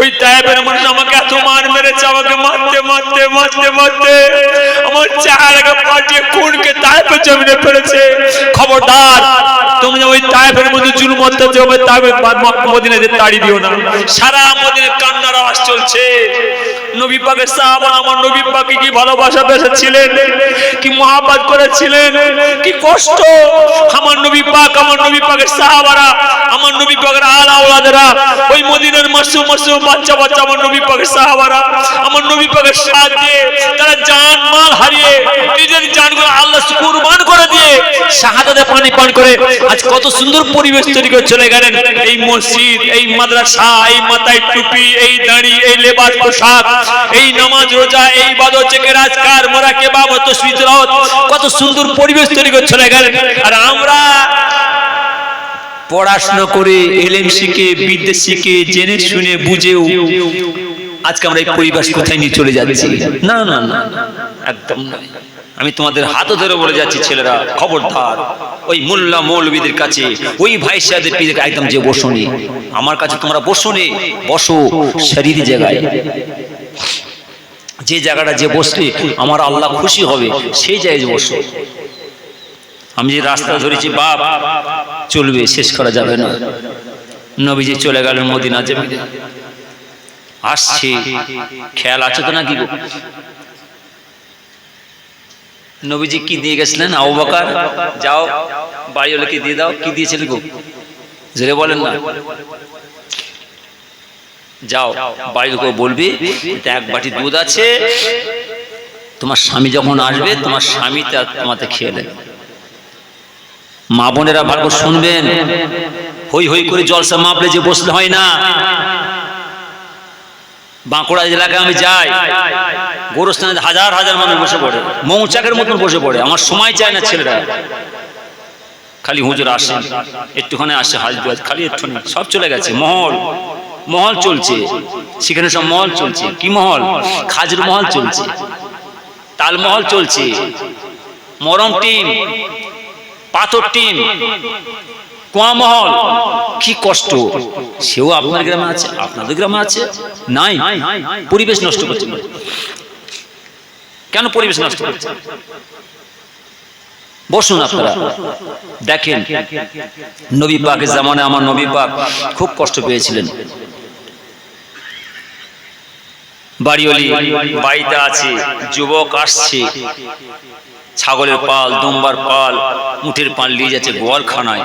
ওই তায়েফের মানুষ আমাকে এত মার মেরেছে, আমাকে মারতে মারতে মারতে মারতে আমার চেহারাকে পাঠিয়ে খুনকে তায়েফের জমিনে ফেলেছে। খবরদার, তুমি ওই তায়েফের মধ্যে জুলুম অত্যাচার হবে, তায়েফের মদিনাতে তাড়িয়ে দিও না। সারা মদিনায় কান্নার আওয়াজ চলছে। নবী পাকের সাহাবা আমার নবী পাককে কি ভালোবাসা বেসেছিলেন, কি মহব্বত করেছিলেন, কি কষ্ট আমার নবী পাক, আমার নবী পাকের সাহাবারা, আমার নবী পাকের আলা আওলাদেরা, ওই মদিনার মাসুম মাসুম বাচ্চা বাচ্চা আমার নবী পাকের সাহাবারা আমার নবী পাকের সাথ দিয়ে তারা জান মাল হারিয়ে নিজের জানগুলো আল্লাহ কুরবান করে দিয়ে শাহাদাতে পানি পান করে আজ কত সুন্দর পরিবেশ তৈরি করে চলে গেলেন। এই মসজিদ, এই মাদ্রাসা, এই মাথায় টুপি, এই দাড়ি, এই লেবাস পোশাক, এই নামাজ রোজা, এই ইবাদত জিকির আজকার মুরাকাবা ওয়া তাসবিহ তিলাওয়াত, কত সুন্দর পরিবেশ তৈরি করে চলে গেলেন। আর আমরা পড়াশোনা করে এলেম শিখে বিদ্যা শিখে জেনে শুনে বুঝেও আজকে আমরা এই পরিবেশ কোথায় নিয়ে চলে যাচ্ছি? না না না, একদম না। আমি তোমাদের হাত ধরে বলে যাচ্ছি ছেলেরা, খবরদার, ওই মোল্লা মৌলবীদের কাছে, ওই ভাই সাহেবদের পীরের একদম যে বসোনি, আমার কাছে তোমরা বসোনি, বসো শরীর জায়গায়। যে জায়গাটা যে বসলে আমার আল্লাহ খুশি হবে সেই জায়গায় বসো। আমি যে রাস্তা ধরেছি বাপ চলবে, শেষ করা যাবে না। নবীজি চলে গেলেন মদিনা জমিনে। আসছে, খেয়াল আছে তো নাকি? নবীজি কি দিয়ে গেছিলেন? আবু বকর, যাও বাড়িওয়ালাকে দিয়ে দাও। কি দিয়েছিলেন গো? জেরে বলেন না। যাও বাড়িওয়ালাকে বলবি এক বাটি দুধ আছে, তোমার স্বামী যখন আসবে তোমার স্বামী তোমাতে খেয়ে নেবে। মা বোনেরা ভালো শুনবেন, হই হই করে জলসা মাপলে যে বসলে হয় না। বাঁকুড়া এলাকায় আমি যাই, গোরস্থানে হাজার হাজার মানুষ বসে পড়ে, মৌচাকের মতন বসে পড়ে। আমার সময় চায় না ছেলেরা, খালি হুজুর আসে, একটুখানি আসে, হাজবাজ খালি একটুখানি, সব চলে গেছে। মহল মহল চলছে সেখানে, সব মহল চলছে। কি মহল? খাজুর মহল চলছে, তালমহল চলছে, মরম টিম, পাথর টিম, কুয়া মহল। কি কষ্ট! সেও আপনার গ্রামে আছে, আপনাদের গ্রামে আছে। নাই, পরিবেশ নষ্ট করছে। কেন পরিবেশ নষ্ট করছে? বসুন আপনারা, দেখেন নবী পাকের জামানায় আমার নবী পাক খুব কষ্ট পেয়েছিলেন। বাড়িওয়ালি বাড়িতে আছে, যুবক আসছে, ছাগলের পাল, দুম্বার পাল, উটের পাল নিয়ে যাচ্ছে গোয়ালখানায়।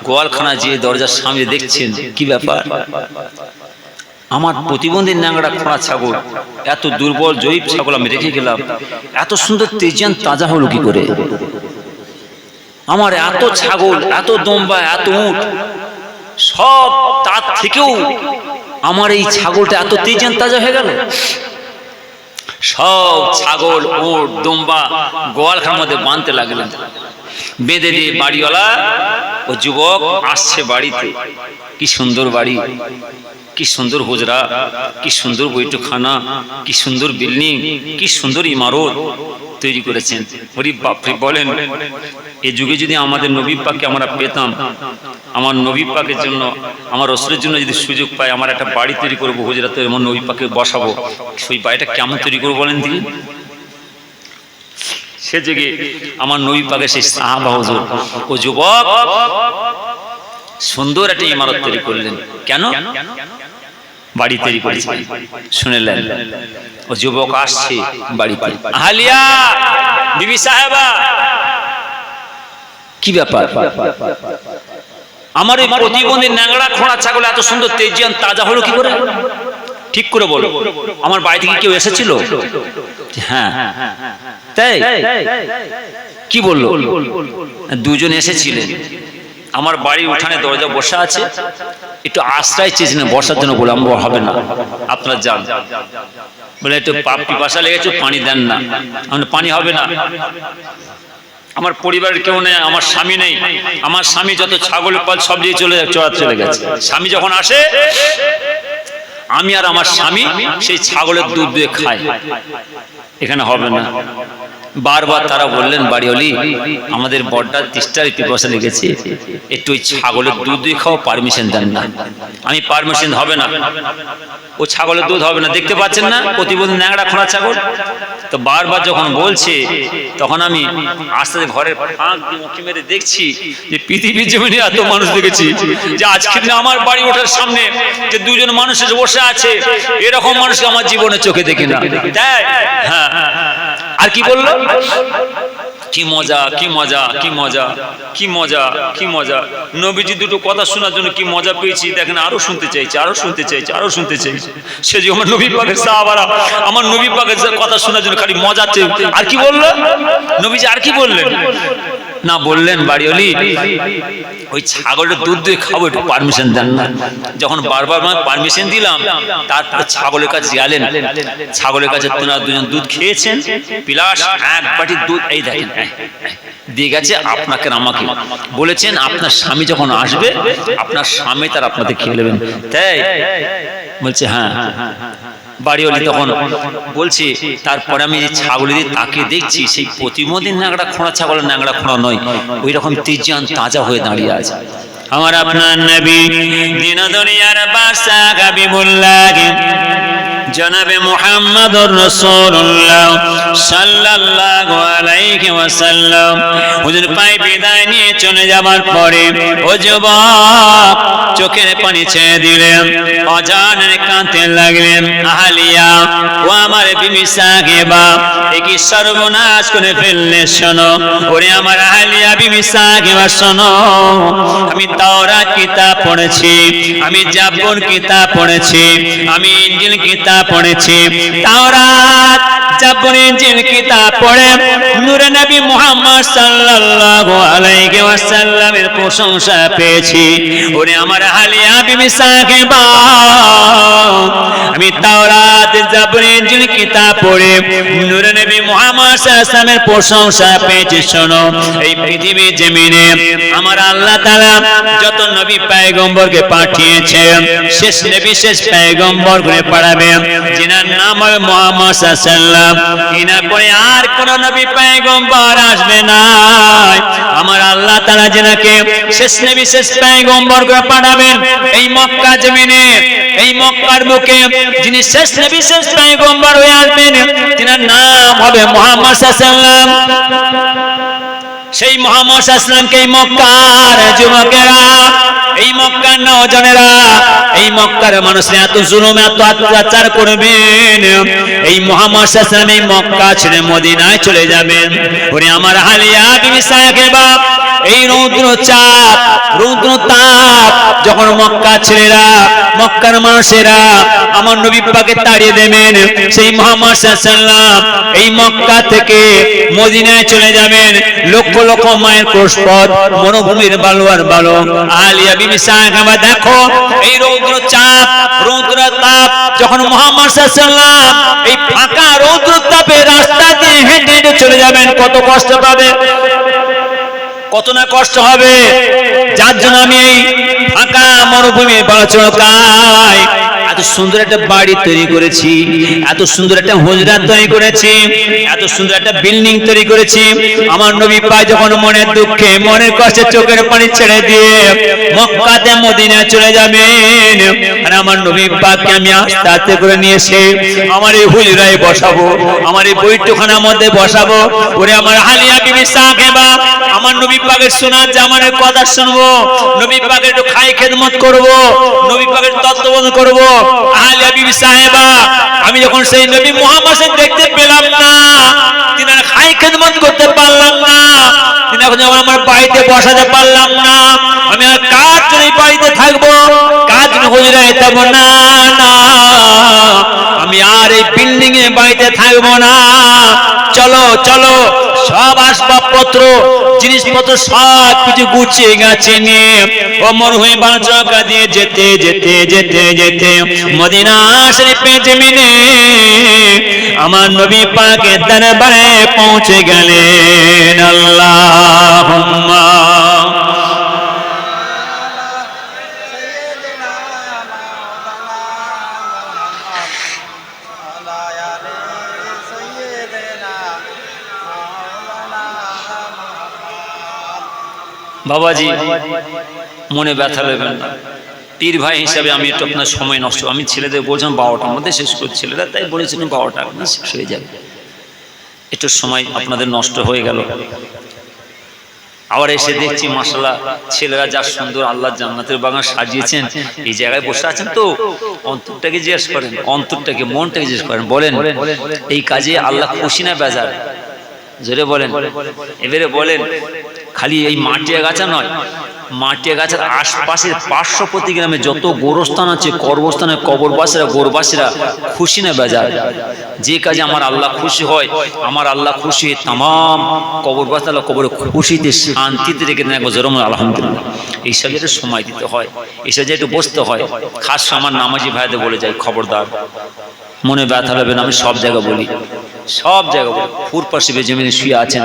গোয়ালখানায় যে দরজার সামনে দেখছেন, কি ব্যাপার? আমার প্রতিবন্ধী ন্যাংরা খোঁড়া ছাগল, এত দুর্বল জয়ীব ছাগল আমি রেখে গেলাম, এত সুন্দর তেজান তাজা হলো কি করে? আমার এত ছাগল, এত দম্বা, এত উট, সব তার থেকেও আমার এই ছাগলটা এত তেজান তাজা হয়ে গেল। সব ছাগল উট দুম্বা গোয়ালখানার মধ্যে বাঁধতে লাগলেন। বেঁধে দিয়ে বাড়িওয়ালা ও যুবক আসছে বাড়িতে। কি সুন্দর বাড়ি, কি সুন্দর হুজরা, কি সুন্দর বৈঠকখানা, কি সুন্দর বিল্ডিং, কি সুন্দর ইমারত তৈরি করেছেন। ওরে বাপরে, বলেন এই যুগে যদি আমাদের নবী পাককে আমরা পেতাম, আমার নবী পাকের জন্য, আমার রাসূলের জন্য যদি সুযোগ পাই, আমার একটা বাড়ি তৈরি করবো হুজরাতে, আমার নবী পাককে বসাবো, সেই বাড়িটা কেমন তৈরি করবো বলেন দিদি? সে যুগে আমার নবী পাকের সেই সাহাবা হুজুর ও যুবক সুন্দর একটা ইমারত তৈরি করলেন। কেন? বাড়ি তৈরি করেছে। শুনলেন ও যুবক আসছে বাড়িতে, আহলিয়া বিবি সাহেবা, কি ব্যাপার? আমার এই প্রতিবন্ধী ন্যাংড়া খোঁড়া ছাগল এত সুন্দর তেজিয়ান তাজা হলো কি করে? ঠিক করে বলো, আমার বাড়ি থেকে কেউ এসেছিল? হ্যাঁ। তাই? কি বললো? দুজন এসেছিলেন। আমার বাড়ির উঠানে দরজা বসা আছে, একটু আশ্রয় চেয়েছিলেন বসার জন্য, বলে আমি হবে না, আপনারা যান। বলে একটু পিপাসা লেগেছে, পানি দেন না। পানি হবে না, আমার পরিবারের কেউ নেই, আমার স্বামী নেই, আমার স্বামী যত ছাগল পাল সব দিয়ে চলে গেছে। স্বামী যখন আসে, আমি আর আমার স্বামী সেই ছাগলের দুধ দিয়ে খাই, এখানে হবে না। বারবার তারা বললেন, বাড়িওয়ালি আমাদের বড়টা তিস্তার পিপাসা লেগেছে, একটু ওই ছাগলের দুধ দিয়ে খাও, পারমিশন দেন না। আমি পারমিশন হবে না, ও ছাগলের দুধ হবে না, দেখতে পাচ্ছেন না প্রতিবন্ধী ন্যাংড়া খোঁড়া ছাগল। তো বারবার যখন বলছে, তখন আমি আস্তে আস্তে ঘরের ফাঁক দিয়ে উঁকি মেরে দেখছি যে পৃথিবীর জমিনে এত মানুষ দেখেছি, যে আজকে দিনে আমার বাড়ি ওঠার সামনে যে দুজন মানুষ এসে বসে আছে, এরকম মানুষকে আমার জীবনে চোখে দেখি না। তাই? হ্যাঁ। আর কি বললো? কি মজা, কি মজা, কি মজা, কি মজা, কি মজা। নবীজি দুটো কথা শোনার জন্য কি মজা পেয়েছি দেখেন, আরো শুনতে চাইছে, আরো শুনতে চাইছে, আরো শুনতে চাইছে। সে যে আমার নবী পাকের সাহাবারা আমার নবী পাকের কথা শোনার জন্য খালি মজা চেয়ে। আর কি বললো নবীজি? আর কি বললেন? না বললেন, বাড়িওয়ালি ওই ছাগলের দুধ দিয়ে খাবো, একটু পারমিশন দেন না। যখন বারবার পারমিশন দিলাম, তারপরে ছাগলের কাছে গেলেন। ছাগলের কাছে তোনারা দুজন দুধ খেয়েছেন, প্লাস এক বাটি দুধ এই দেখেন দিয়ে গেছে আপনাকে আমাকে। বলেছেন আপনার স্বামী যখন আসবে, আপনার স্বামী তার আপনাদের খেয়ে নেবেন। তাই বলছে হ্যাঁ। বাড়িওয়ালি তখন বলছে, তারপরে আমি যে ছাগল দিয়ে তাকে দেখছি, সেই প্রতিমদিন ন্যাংড়া খোঁড়া ছাগলের ন্যাংড়া খোঁড়া নয়, ওই রকম তেজান তাজা হয়ে দাঁড়িয়ে আছে। আমার আপনার নবী দিন দুনিয়ার বাদশা হাবিবুল্লাহ জনাবে মুহাম্মদুর রাসূলুল্লাহ সাল্লাল্লাহু আলাইহি ওয়াসাল্লাম হুজুর পায়ে বিদায় নিয়ে চলে যাবার পরে ও যুবক চোখের পানি ছেড়ে দিলেন, অজানে কাঁদতে লাগলেন। আহলিয়া ও আমার বিবি সাহেবা, এ কি সর্বনাশ করে ফেললে, শোনো। ওরে আমার আহলিয়া বিবি সাহেবা শোনো, আমি তাওরাত কিতাব পড়েছি, আমি জাবুর কিতাব পড়েছি, আমি ইনজিল কিতাব পড়েছি। তাওরাত জাবুর ইনজিল কিতাব পড়ে নূরে নবী মুহাম্মদ সাল্লাল্লাহু আলাইহি ওয়াসাল্লামের প্রশংসা পেয়েছি। ওরে আমার আহলিয়া বিবি সাহেবা, আমি তাওরাত জাবুর ইনজিল কিতাব পড়ে নূরে নবী মুহাম্মদ সাল্লাল্লাহু আলাইহি ওয়াসাল্লামের প্রশংসা পেয়েছি। শোনো, এই পৃথিবীর জমিনে আমার আল্লাহ তাআলা যত নবী পয়গম্বরকে পাঠিয়েছেন, শেষ নবী শেষ পয়গম্বর করে পাঠাবেন, যিনার নাম হবে মুহাম্মদ সাল্লাল্লাহু আলাইহি ওয়াসাল্লাম। ইনার পরে আর কোন নবী পয়গম্বর আসবে না। আমার আল্লাহ তাআলা যিনাকে শেষ নবী শেষ পয়গম্বর করে পাঠাবেন, এই মক্কা জমিনে, এই মক্কার বুকে যিনি শেষ নবী শেষ পয়গম্বর হয়ে আসবেন, তিনার নাম হবে মুহাম্মদ সাল্লাল্লাহু আলাইহি ওয়াসাল্লাম। সেই মুহাম্মদ সাল্লাল্লাহু আলাইহি ওয়াসাল্লামকে এই মক্কার যুবকেরা, এই মক্কার নওজনেরা, এই মক্কার মানুষরা এত জুলুম এত অত্যাচার করবেন, এই মুহাম্মদ সাল্লাল্লাহু আলাইহি ওয়াসাল্লাম এই মক্কা ছেড়ে মদিনায় চলে যাবেন। ওরে আমার আহলিয়া বিবি সাহেবা, এই রৌদ্র চাপ রৌদ্র তাপ যখন মক্কা ছেলেরা মক্কার মানুষেরা আমার নবী পাকে তাড়িয়ে দেবেন, সেই মুহাম্মদ সাল্লাল্লাহু আলাইহি ওয়াসাল্লাম এই মক্কা থেকে মদিনায় চলে যাবেন। লক্ষ লক্ষ মাইল ক্রোশপথ মরুভূমির বালুয়ার বালু। আহলিয়া বিবি সাহেবা দেখো, এই রৌদ্র চাপ রৌদ্র তাপ যখন মুহাম্মদ সাল্লাল্লাহু আলাইহি ওয়াসাল্লাম এই ফাঁকা রৌদ্রতাপে রাস্তা দিয়ে হেঁটে হেঁটে চলে যাবেন, কত কষ্ট পাবে, কত না কষ্ট হবে। যার জন্য আমি এই ফাঁকা মরুভূমি বালচরকায় এত সুন্দর একটা বাড়ি তৈরি করেছি, এত সুন্দর একটা হুজরা তৈরি করেছি, এত সুন্দর একটা বিল্ডিং তৈরি করেছি। আমার নবী পাক যখন মনের দুঃখে মনের কষ্টে চোখের পানি ছেড়ে দিয়ে মক্কাতে মদিনায় চলে যাবেন, আর আমার নবী পাককে আমি আস্তে আস্তে করে নিয়ে এসে আমার এই হুজরায় বসাবো, আমার এই বৈঠকখানার মধ্যে বসাবো। ওরে আমার হালিয়া বিবি সাহেবা, আমার নবী পাকের শোনা জামানের কথা শুনবো, নবী পাকের একটু খাই খেদমত করবো, নবী পাকের তত্ত্ববোধ করবো। আহলিয়া বিবি সাহেবা, আমি যখন সেই নবী মুহাম্মদকে দেখতে পেলাম না, তিনার খাই খেদমত করতে পারলাম না, তিনাকে যখন আমার বাড়িতে বসাতে পারলাম না, আমি আর কার জন্য বাড়িতে থাকবো, কার জন্য হুজরায় থাকবো না, না আমি আর এই বিল্ডিং এ বাড়িতে থাকবো না। চলো চলো, সব আসবাবপত্র জিনিসপত্র সব কিছু গুছিয়ে গেছে নিয়ে ও মরুভূমি বালচরকা দিয়ে যেতে যেতে যেতে যেতে মদিনা শরীফে জমিনে আমার নবী পাকের দরবারে পৌঁছে গেলেন। আল্লাহুম্মা বাবাজি মনে ব্যথা নেবেন না, পীর ভাই হিসাবে আমি একটু আপনার সময় নষ্ট, আমি ছেলেদের বলছিলাম 12টার মধ্যে শেষ করে, ছেলেরা তাই বলেছিলেন 12টা শেষ হয়ে যাবে, একটু সময় আপনাদের নষ্ট হয়ে গেল। আবার এসে দেখছি মাশাআল্লাহ ছেলেরা যা সুন্দর আল্লাহ জান্নাতের বাগান সাজিয়েছেন, এই জায়গায় বসে আছেন তো অন্তরটাকে জিজ্ঞেস করেন, অন্তরটাকে মনটাকে জিজ্ঞেস করেন, বলেন এই কাজে আল্লাহ খুশি না বেজার? জোরে বলেন। এবারে বলেন খালি এই মাটিয়া গাছা নয়, মাটিয়া গাছের আশপাশের 500 গ্রামে যত গোরস্থান আছে, কবরস্থানের কবরবাসীরা গোরবাসীরা খুশি না বেজার? যে কাজে আমার আল্লাহ খুশি হয়, আমার আল্লাহ খুশি হয়ে তাম কবরবাসীরা কবরে খুশিতে শান্তিতে রেখে দেন। একবার জোরে আলহামদুলিল্লাহ। এইসব একটু সময় দিতে হয়, এইসব যে একটু বসতে হয়। খাস আমার নামাজি ভাইদের বলে যাই, খবরদার মনে ব্যথা হবে না, আমি সব জায়গা বলি, সব জায়গা বলি। ফুরপার শিবে জমিনে শুয়ে আছেন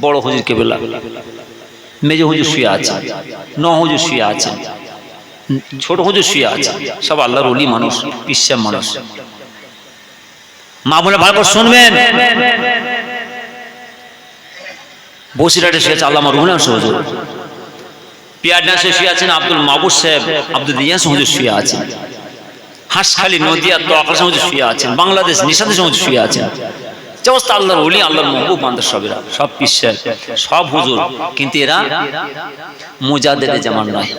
বড় হুজুর কেবলা, মেজ হুজুর শুয়ে আছেন, ন হুজুর শুয়ে আছেন, ছোট হুজুর শুয়ে আছেন, সব আল্লাহর ওলি মানুষ, পিসা মানুষ। মা বলে ভালো করে শুনবেন, বসিরহাটে শুয়ে আছে আল্লামা রুহুল আমিন হুজুর, পিয়ারনাসে শুয়ে আছেন আব্দুল মাহবুব সাহেব, আব্দুল ইয়াস হুজুর শুয়ে আছেন, হাঁসখালি নদিয়া তো আকাশ হুজুর শুয়ে আছেন, বাংলাদেশ নিশাদ হুজুর শুয়ে আছেন। সমস্ত আল্লাহর ওলি, আল্লাহর মাহবুব বান্দা সবেরা, সব পিসা, সব হুজুর, কিন্তু এরা মুজাদ্দিদে জামান নয়,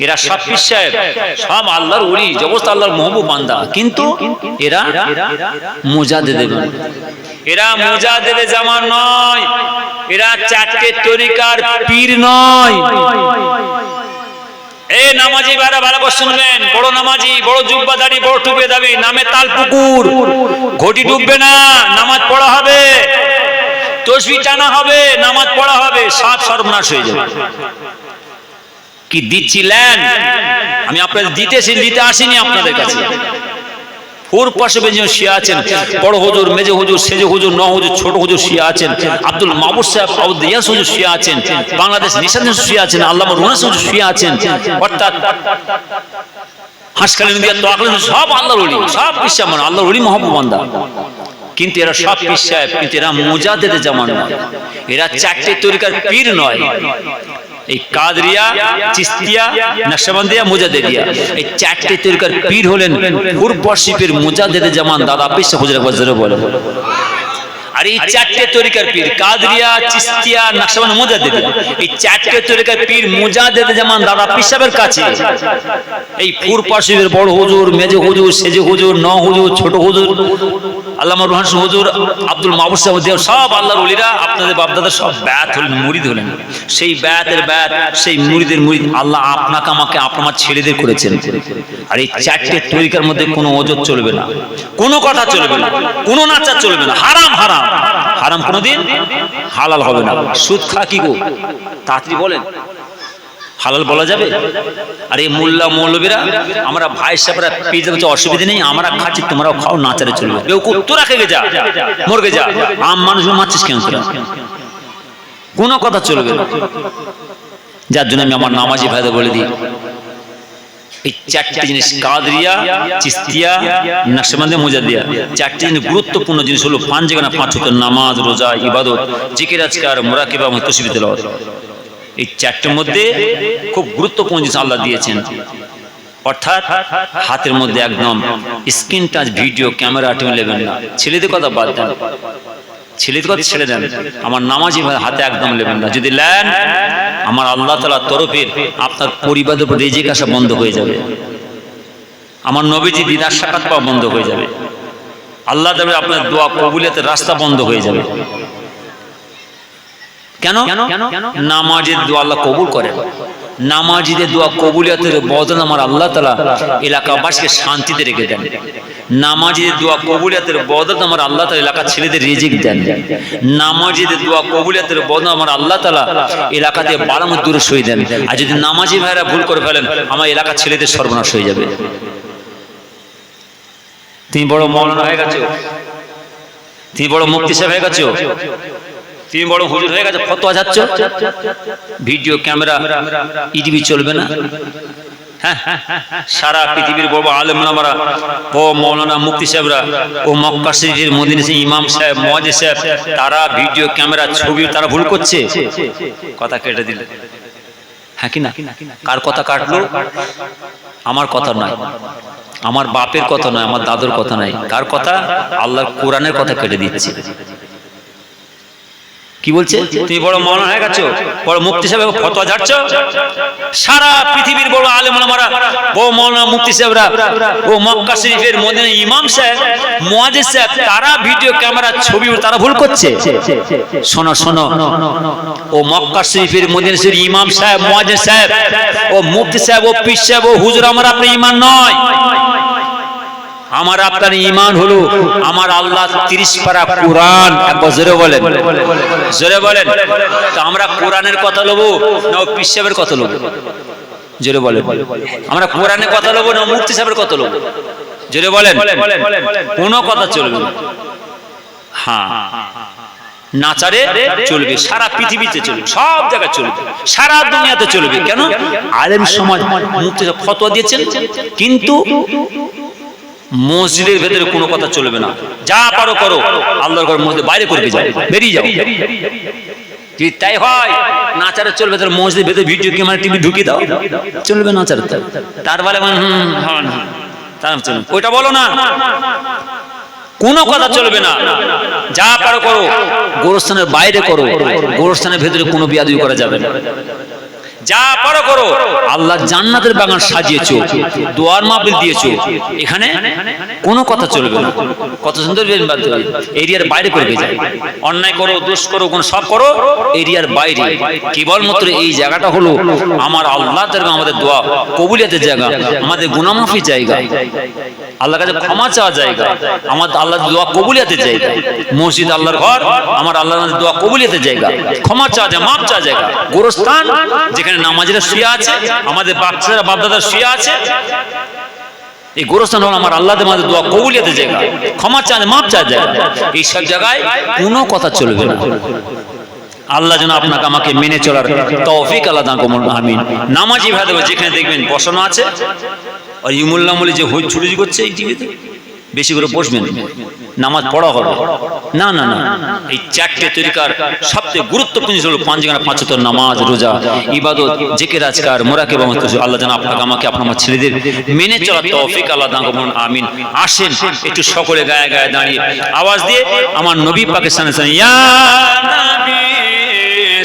এরা সব পিসা, সব আল্লাহর ওলি, জগৎ আল্লাহর মাহবুব বান্দা, কিন্তু এরা মুজাদ্দিদে নয়, এরা মুজাদ্দিদে জামান নয়, এরা চারটে তরিকার পীর নয়। এই নামাজি ভাইরা ভালো করে শুনবেন, বড় নামাজি, বড় জুব্বা দাড়ি, বড় টুপি দাবি, নামে তাল পুকুর, ঘটি ডুববে না, নামাজ পড়া হবে, তসবিহ টানা হবে, নামাজ পড়া হবে, সব সর্বনাশ হয়ে যাবে। কি দিচ্ছিলেন? আমি আপনাদের দিতে আসিনি আপনাদের কাছে। ফুর পাশে শুয়ে আছেন বড় হুজুর, মেজে হুজুর, সেজে হুজুর, ন হুজুর, ছোট হুজুর শুয়ে আছেন, আব্দুল মাহবুব সাহেব, আব্দুল ইয়াস হুজুর শুয়ে আছেন, বাংলাদেশ নিশাদ শুয়ে আছেন, আল্লামা রুহুল আমিন হুজুর শুয়ে আছেন, অর্থাৎ হাঁসখালি নদিয়া তো আকাশ সব আল্লাহর ওলি, সব পিসা মানে আল্লাহর ওলি মাহবুব বান্দা, কিন্তু এরা সব পীর সাহেব, কিন্তু এরা মুজাদ্দিদে জামান নয়, এরা চারটে তরিকার পীর নয়। এই কাদরিয়া, চিস্তিয়া, নকশবন্দিয়া, মুজাদ্দিদিয়া, এই চারটে তরিকার পীর হলেন ফুরপার শিবের মুজাদ্দিদে জামান দাদা পীর সাহেব হুজুর, একবার জোরে বলে। আর এই চারটে তরিকার পীর কাদরিয়া, চিস্তিয়া, নকশবন্দ, মুজাদ্দিদিয়া, এই চারটে তরিকার পীর মুজাদ্দিদে জামান দাদা পীর সাহেবের কাছে এই ফুরপার শিবের বড় হুজুর, মেজে হুজুর, সেজে হুজুর, ন হুজুর, ছোট হুজুর, আল্লামা রুহুল আমিন হুজুর, আব্দুল মাহবুব সাহেব, সব আল্লাহর ওলিরা, আপনাদের বাপদাদা সব ব্যাত হলেন, মুরিদ হলেন। সেই ব্যাতের ব্যাত, সেই মুরিদের মুরিদ আল্লাহ আপনাকে আমাকে আপনার ছেলেদের করেছেন। আর এই চারটে তরিকার মধ্যে কোনো ওজত চলবে না, কোনো কথা চলবে না, কোনো নাচা চলবে না, হারাম হারাম হারাম, কোনোদিন হালাল হবে না। সুদ খা কি গো, তাড়াতাড়ি বলেন, হালাল বলা যাবে? আর এই মোল্লা মৌলবীরা আমরা ভাই সাহেবরা পেয়ে যাচ্ছে, অসুবিধা নেই, আমরা খাচ্ছি তোমরাও খাও, নাচারে চলবে। কেউ তোরা খেয়ে যা, মরগে যা, আম মানুষ মারছিস কেন তোরা? কোনো কথা চলবে না। যার জন্য আমি আমার নামাজি ভাইদের বলে দিই, এই চারটি জিনিস কাদরিয়া, চিস্তিয়া, নকশবন্দি, মুজাদ্দিয়া, চারটি জিনিস গুরুত্বপূর্ণ জিনিস হলো পাঁচ জায়গা, পাঁচ ওয়াক্ত নামাজ, রোজা, ইবাদত, জিকির আজকার, মুরাকিবা এবং তাসবিহ তেলাওয়াত। এই চারটির মধ্যে খুব গুরুত্বপূর্ণ জিনিস আল্লাহ দিয়েছেন। অর্থাৎ হাতের মধ্যে একদম স্ক্রিন টাচ ভিডিও ক্যামেরা নেবেন না। ছেলেদের কথা বাদ দেন, ছেলেদের কথা ছেড়ে দেন, আমার নামাজি ভাই হাতে একদম নেবেন না। যদি নেন, আমার আল্লাহ তাআলার তরফের আপনার পরিবারের উপর রিজিক আসা বন্ধ হয়ে যাবে, আমার নবীজি দিদার সাক্ষাৎ পাওয়া বন্ধ হয়ে যাবে, আল্লাহ দেবে আপনার দোয়া কবুলিয়তের রাস্তা বন্ধ হয়ে যাবে। কেন? নামাজের দোয়া আল্লাহ কবুল করেন। নামাজিদের দোয়া কবুলিয়তের বদলে আমার আল্লাহ তাআলা এলাকাবাসীকে শান্তিতে রেখে দেন। নামাজিদের দোয়া কবুলিয়তের বদলে আমার আল্লাহ তাআলা এলাকার ছেলেদের রিজিক দেন। নামাজিদের দোয়া কবুলিয়তের বদলে আমার আল্লাহ তাআলা এলাকাতে বারামত দূরে সই দেন। আর যদি নামাজি ভাইরা ভুল করে ফেলেন, আমার এলাকার ছেলেদের সর্বনাশ হয়ে যাবে। তুমি বড় মাওলানা হয়ে গেছো, তুমি বড় মুফতি সাহেব হয়ে গেছো, তুমি বড় হুজুর হয়ে গেছে, ফতোয়া যাচ্ছ, ভিডিও ক্যামেরা ইটিভি চলবে না। হ্যাঁ, সারা পৃথিবীর বড় আলেম ওলামারা, ও মাওলানা মুফতি সাহেবরা, ও মক্কা শরীফের মদিনা ইমাম সাহেব, মুয়াজ্জিন সাহেব, তারা ভিডিও ক্যামেরা ছবি তারা ভুল করছে, কথা কেটে দিলে। হ্যাঁ কি না? কার কথা কাটলো? আমার কথা নয়, আমার বাপের কথা নয়, আমার দাদুর কথা নয়, কার কথা? আল্লাহর কোরআনের কথা কেটে দিচ্ছে। কি বলছে? তুমি বড় মাওলানা হয়ে গেছো, বড় মুফতি সাহেব ফতোয়া ঝাড়ছ, সারা পৃথিবীর বড় আলেম ওলামারা, বড় মাওলানা মুফতি সাহেবরা, ও মক্কা শরীফের মদিনা ইমাম সাহেব, মুয়াজ্জিন সাহেব, তারা ভিডিও ক্যামেরা ছবি তারা ভুল করছে। শোনো শোনো, ও মক্কা শরীফের মদিনা শরীফের ইমাম সাহেব, মুয়াজ্জিন সাহেব, ও মুফতি সাহেব, ও পীর সাহেব, ও হুজুর, আমার আপনার ঈমান নয়। আমার আপনার ঈমান হলো আমার আল্লাহ 30 পারা কোরআন। একবার জোরে বলেন, জোরে বলেন। তো আমরা কোরআনের কথা লবো না পীর সাহেবের কথা লবো? জোরে বলেন। আমরা কোরআনের কথা লবো না মুফতি সাহেবের কথা লবো? জোরে বলেন। কোনো কথা চলবে না। হ্যাঁ, নাচারে চলবে, সারা পৃথিবীতে চলবে, সব জায়গায় চলবে, সারা দুনিয়াতে চলবে। কেন? আলেম সমাজ মুফতি সাহেব ফতোয়া দিয়েছেন, কিন্তু মসজিদের ভেতরে কোনো কথা চলবে না। যা পারো করো, আল্লাহর ঘর মসজিদের বাইরে করে যাও, বেরিয়ে যাও। যদি তাই হয়, নাচারে চলবে, তাহলে মসজিদের ভেতরে ভিডিও ক্যামেরা টিভি ঢুকিয়ে দাও, চলবে নাচারে। তার বলে ওইটা বলো না, কোনো কথা চলবে না। যা পারো করো, গোরস্থানের বাইরে করো, গোরস্থানের ভেতরে কোনো বিয়াদবি করা যাবে না। যা পারো করো, আল্লাহ জান্নাতের বাগান সাজিয়েছো, দোয়ার মাহফিল দিয়েছো, এখানে কোনো কথা চলবে না। কত সুন্দর এরিয়ার বাইরে করে যায়। অন্যায় করো, দোষ করো, কোন সব করো এরিয়ার বাইরে। কেবলমাত্র এই জায়গাটা হলো আমার আল্লাহ তাআলা আমাদের দোয়া কবুলিয়তের জায়গা, আমাদের গুনাহ মাফির জায়গা, আল্লাহর কাছে ক্ষমা চাওয়ার জায়গা, আমার আল্লাহর দোয়া কবুলিয়তের জায়গা। মসজিদ আল্লাহর ঘর, আমার আল্লাহর দোয়া কবুলিয়তের জায়গা, ক্ষমা চাওয়া যায়, মাপ চাওয়া জায়গা। গোরস্থান যেখানে নামাজিরা শুয়ে আছে, আমাদের বাচ্চারা বাপদাদা শুয়ে আছে, এই গোরস্থান হলো আমার আল্লাহ আমাদের দোয়া কবুলিয়তের জায়গা, ক্ষমা চাওয়া, মাপ চাওয়ার জায়গা। এই সব জায়গায় কোনো কথা চলবে না। আল্লাহ যেন আপনাকে আমাকে মেনে চলার তৌফিক আল্লাহ দান করুন, আমিন। নামাজি ভাইদের যেখানে দেখবেন বসানো আছে, আর ইমুল্লাহ বলে যে ছুটি করছে এই টিভিতে, বেশি করে বসবেন, নামাজ পড়া হবে না। না না, এই চারটে তরিকার সবচেয়ে গুরুত্বপূর্ণ হলো 5 জায়গা 5 ওয়াক্ত নামাজ, রোজা, ইবাদত, জিকির আজকার, মুরাকিবা এবং তাসবিহ। আল্লাহ যেন আপনাকে আমাকে আপনার ছেলেদের মেনে চলার তৌফিক আল্লাহ দান করুন, আমিন। আসেন একটু সকলে গায়ে গায়ে দাঁড়িয়ে আওয়াজ দিয়ে আমার নবী পাকের সামনে ইয়া নবী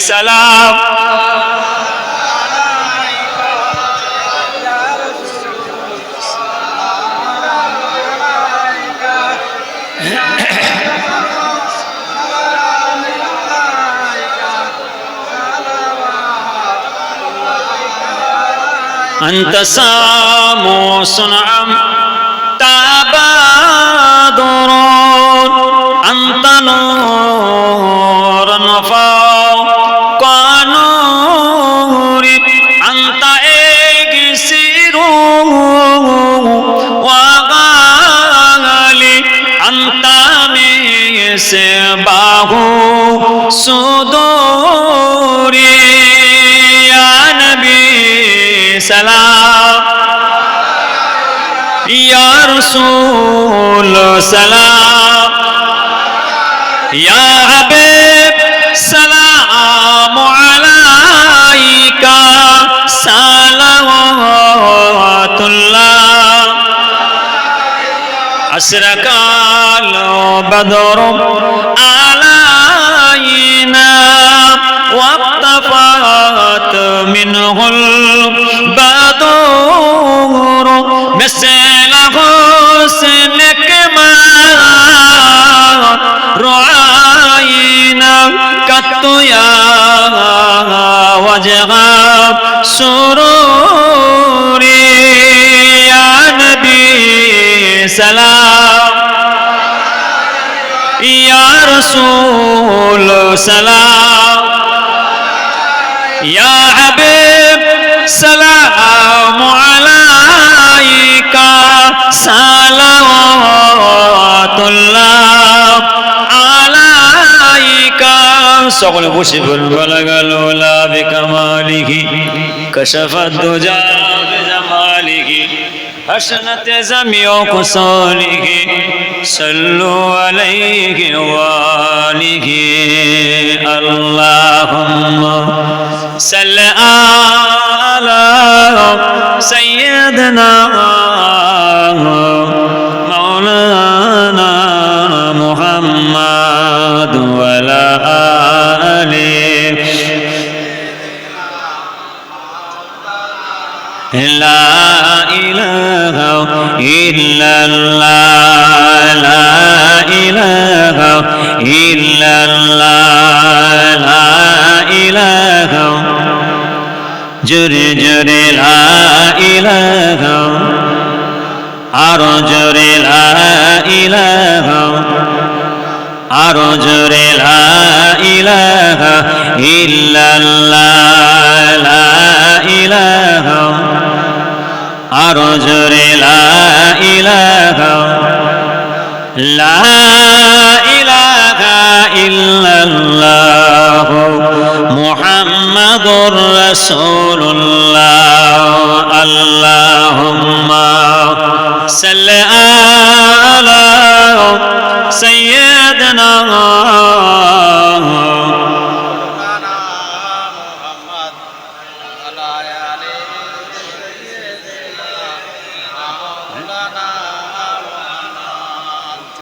সালাম أنت ساموس نعم تبادر أنت نور فوق نور ইয়া রাসূল সালাম, ইয়া হাবিব সালাম আলাইকা সালাওয়াতুল্লাহ। আশরাকাল বদরু আলাইনা ওয়াক্তাফাত মিনহুল বাদর মিসল হুসনিকা রাআইনা কাত্তু ইয়া ওয়াজহা সুরুরি ইয়া নবী সালাম, ইয়া রাসূল সালাম, ইয়া হাবিব সালাম আলাইকা সালাওয়াতুল্লাহ আলাইকা। সকলে বসে বলল লা বিকামালিহি কাশাফাদ দুজা বিজামালিহি حسنت زميع قصاله صلوا عليه وآله اللهم صل على سيدنا مولانا محمد وعلى آله لا إله إلا الله لا إله إلا الله لا إله جري جري لا إله أرجر لا إله أرجر لا إله إلا الله لا إله أرجر لا إله لا إله إلا الله محمد رسول الله اللهم صل على سيدنا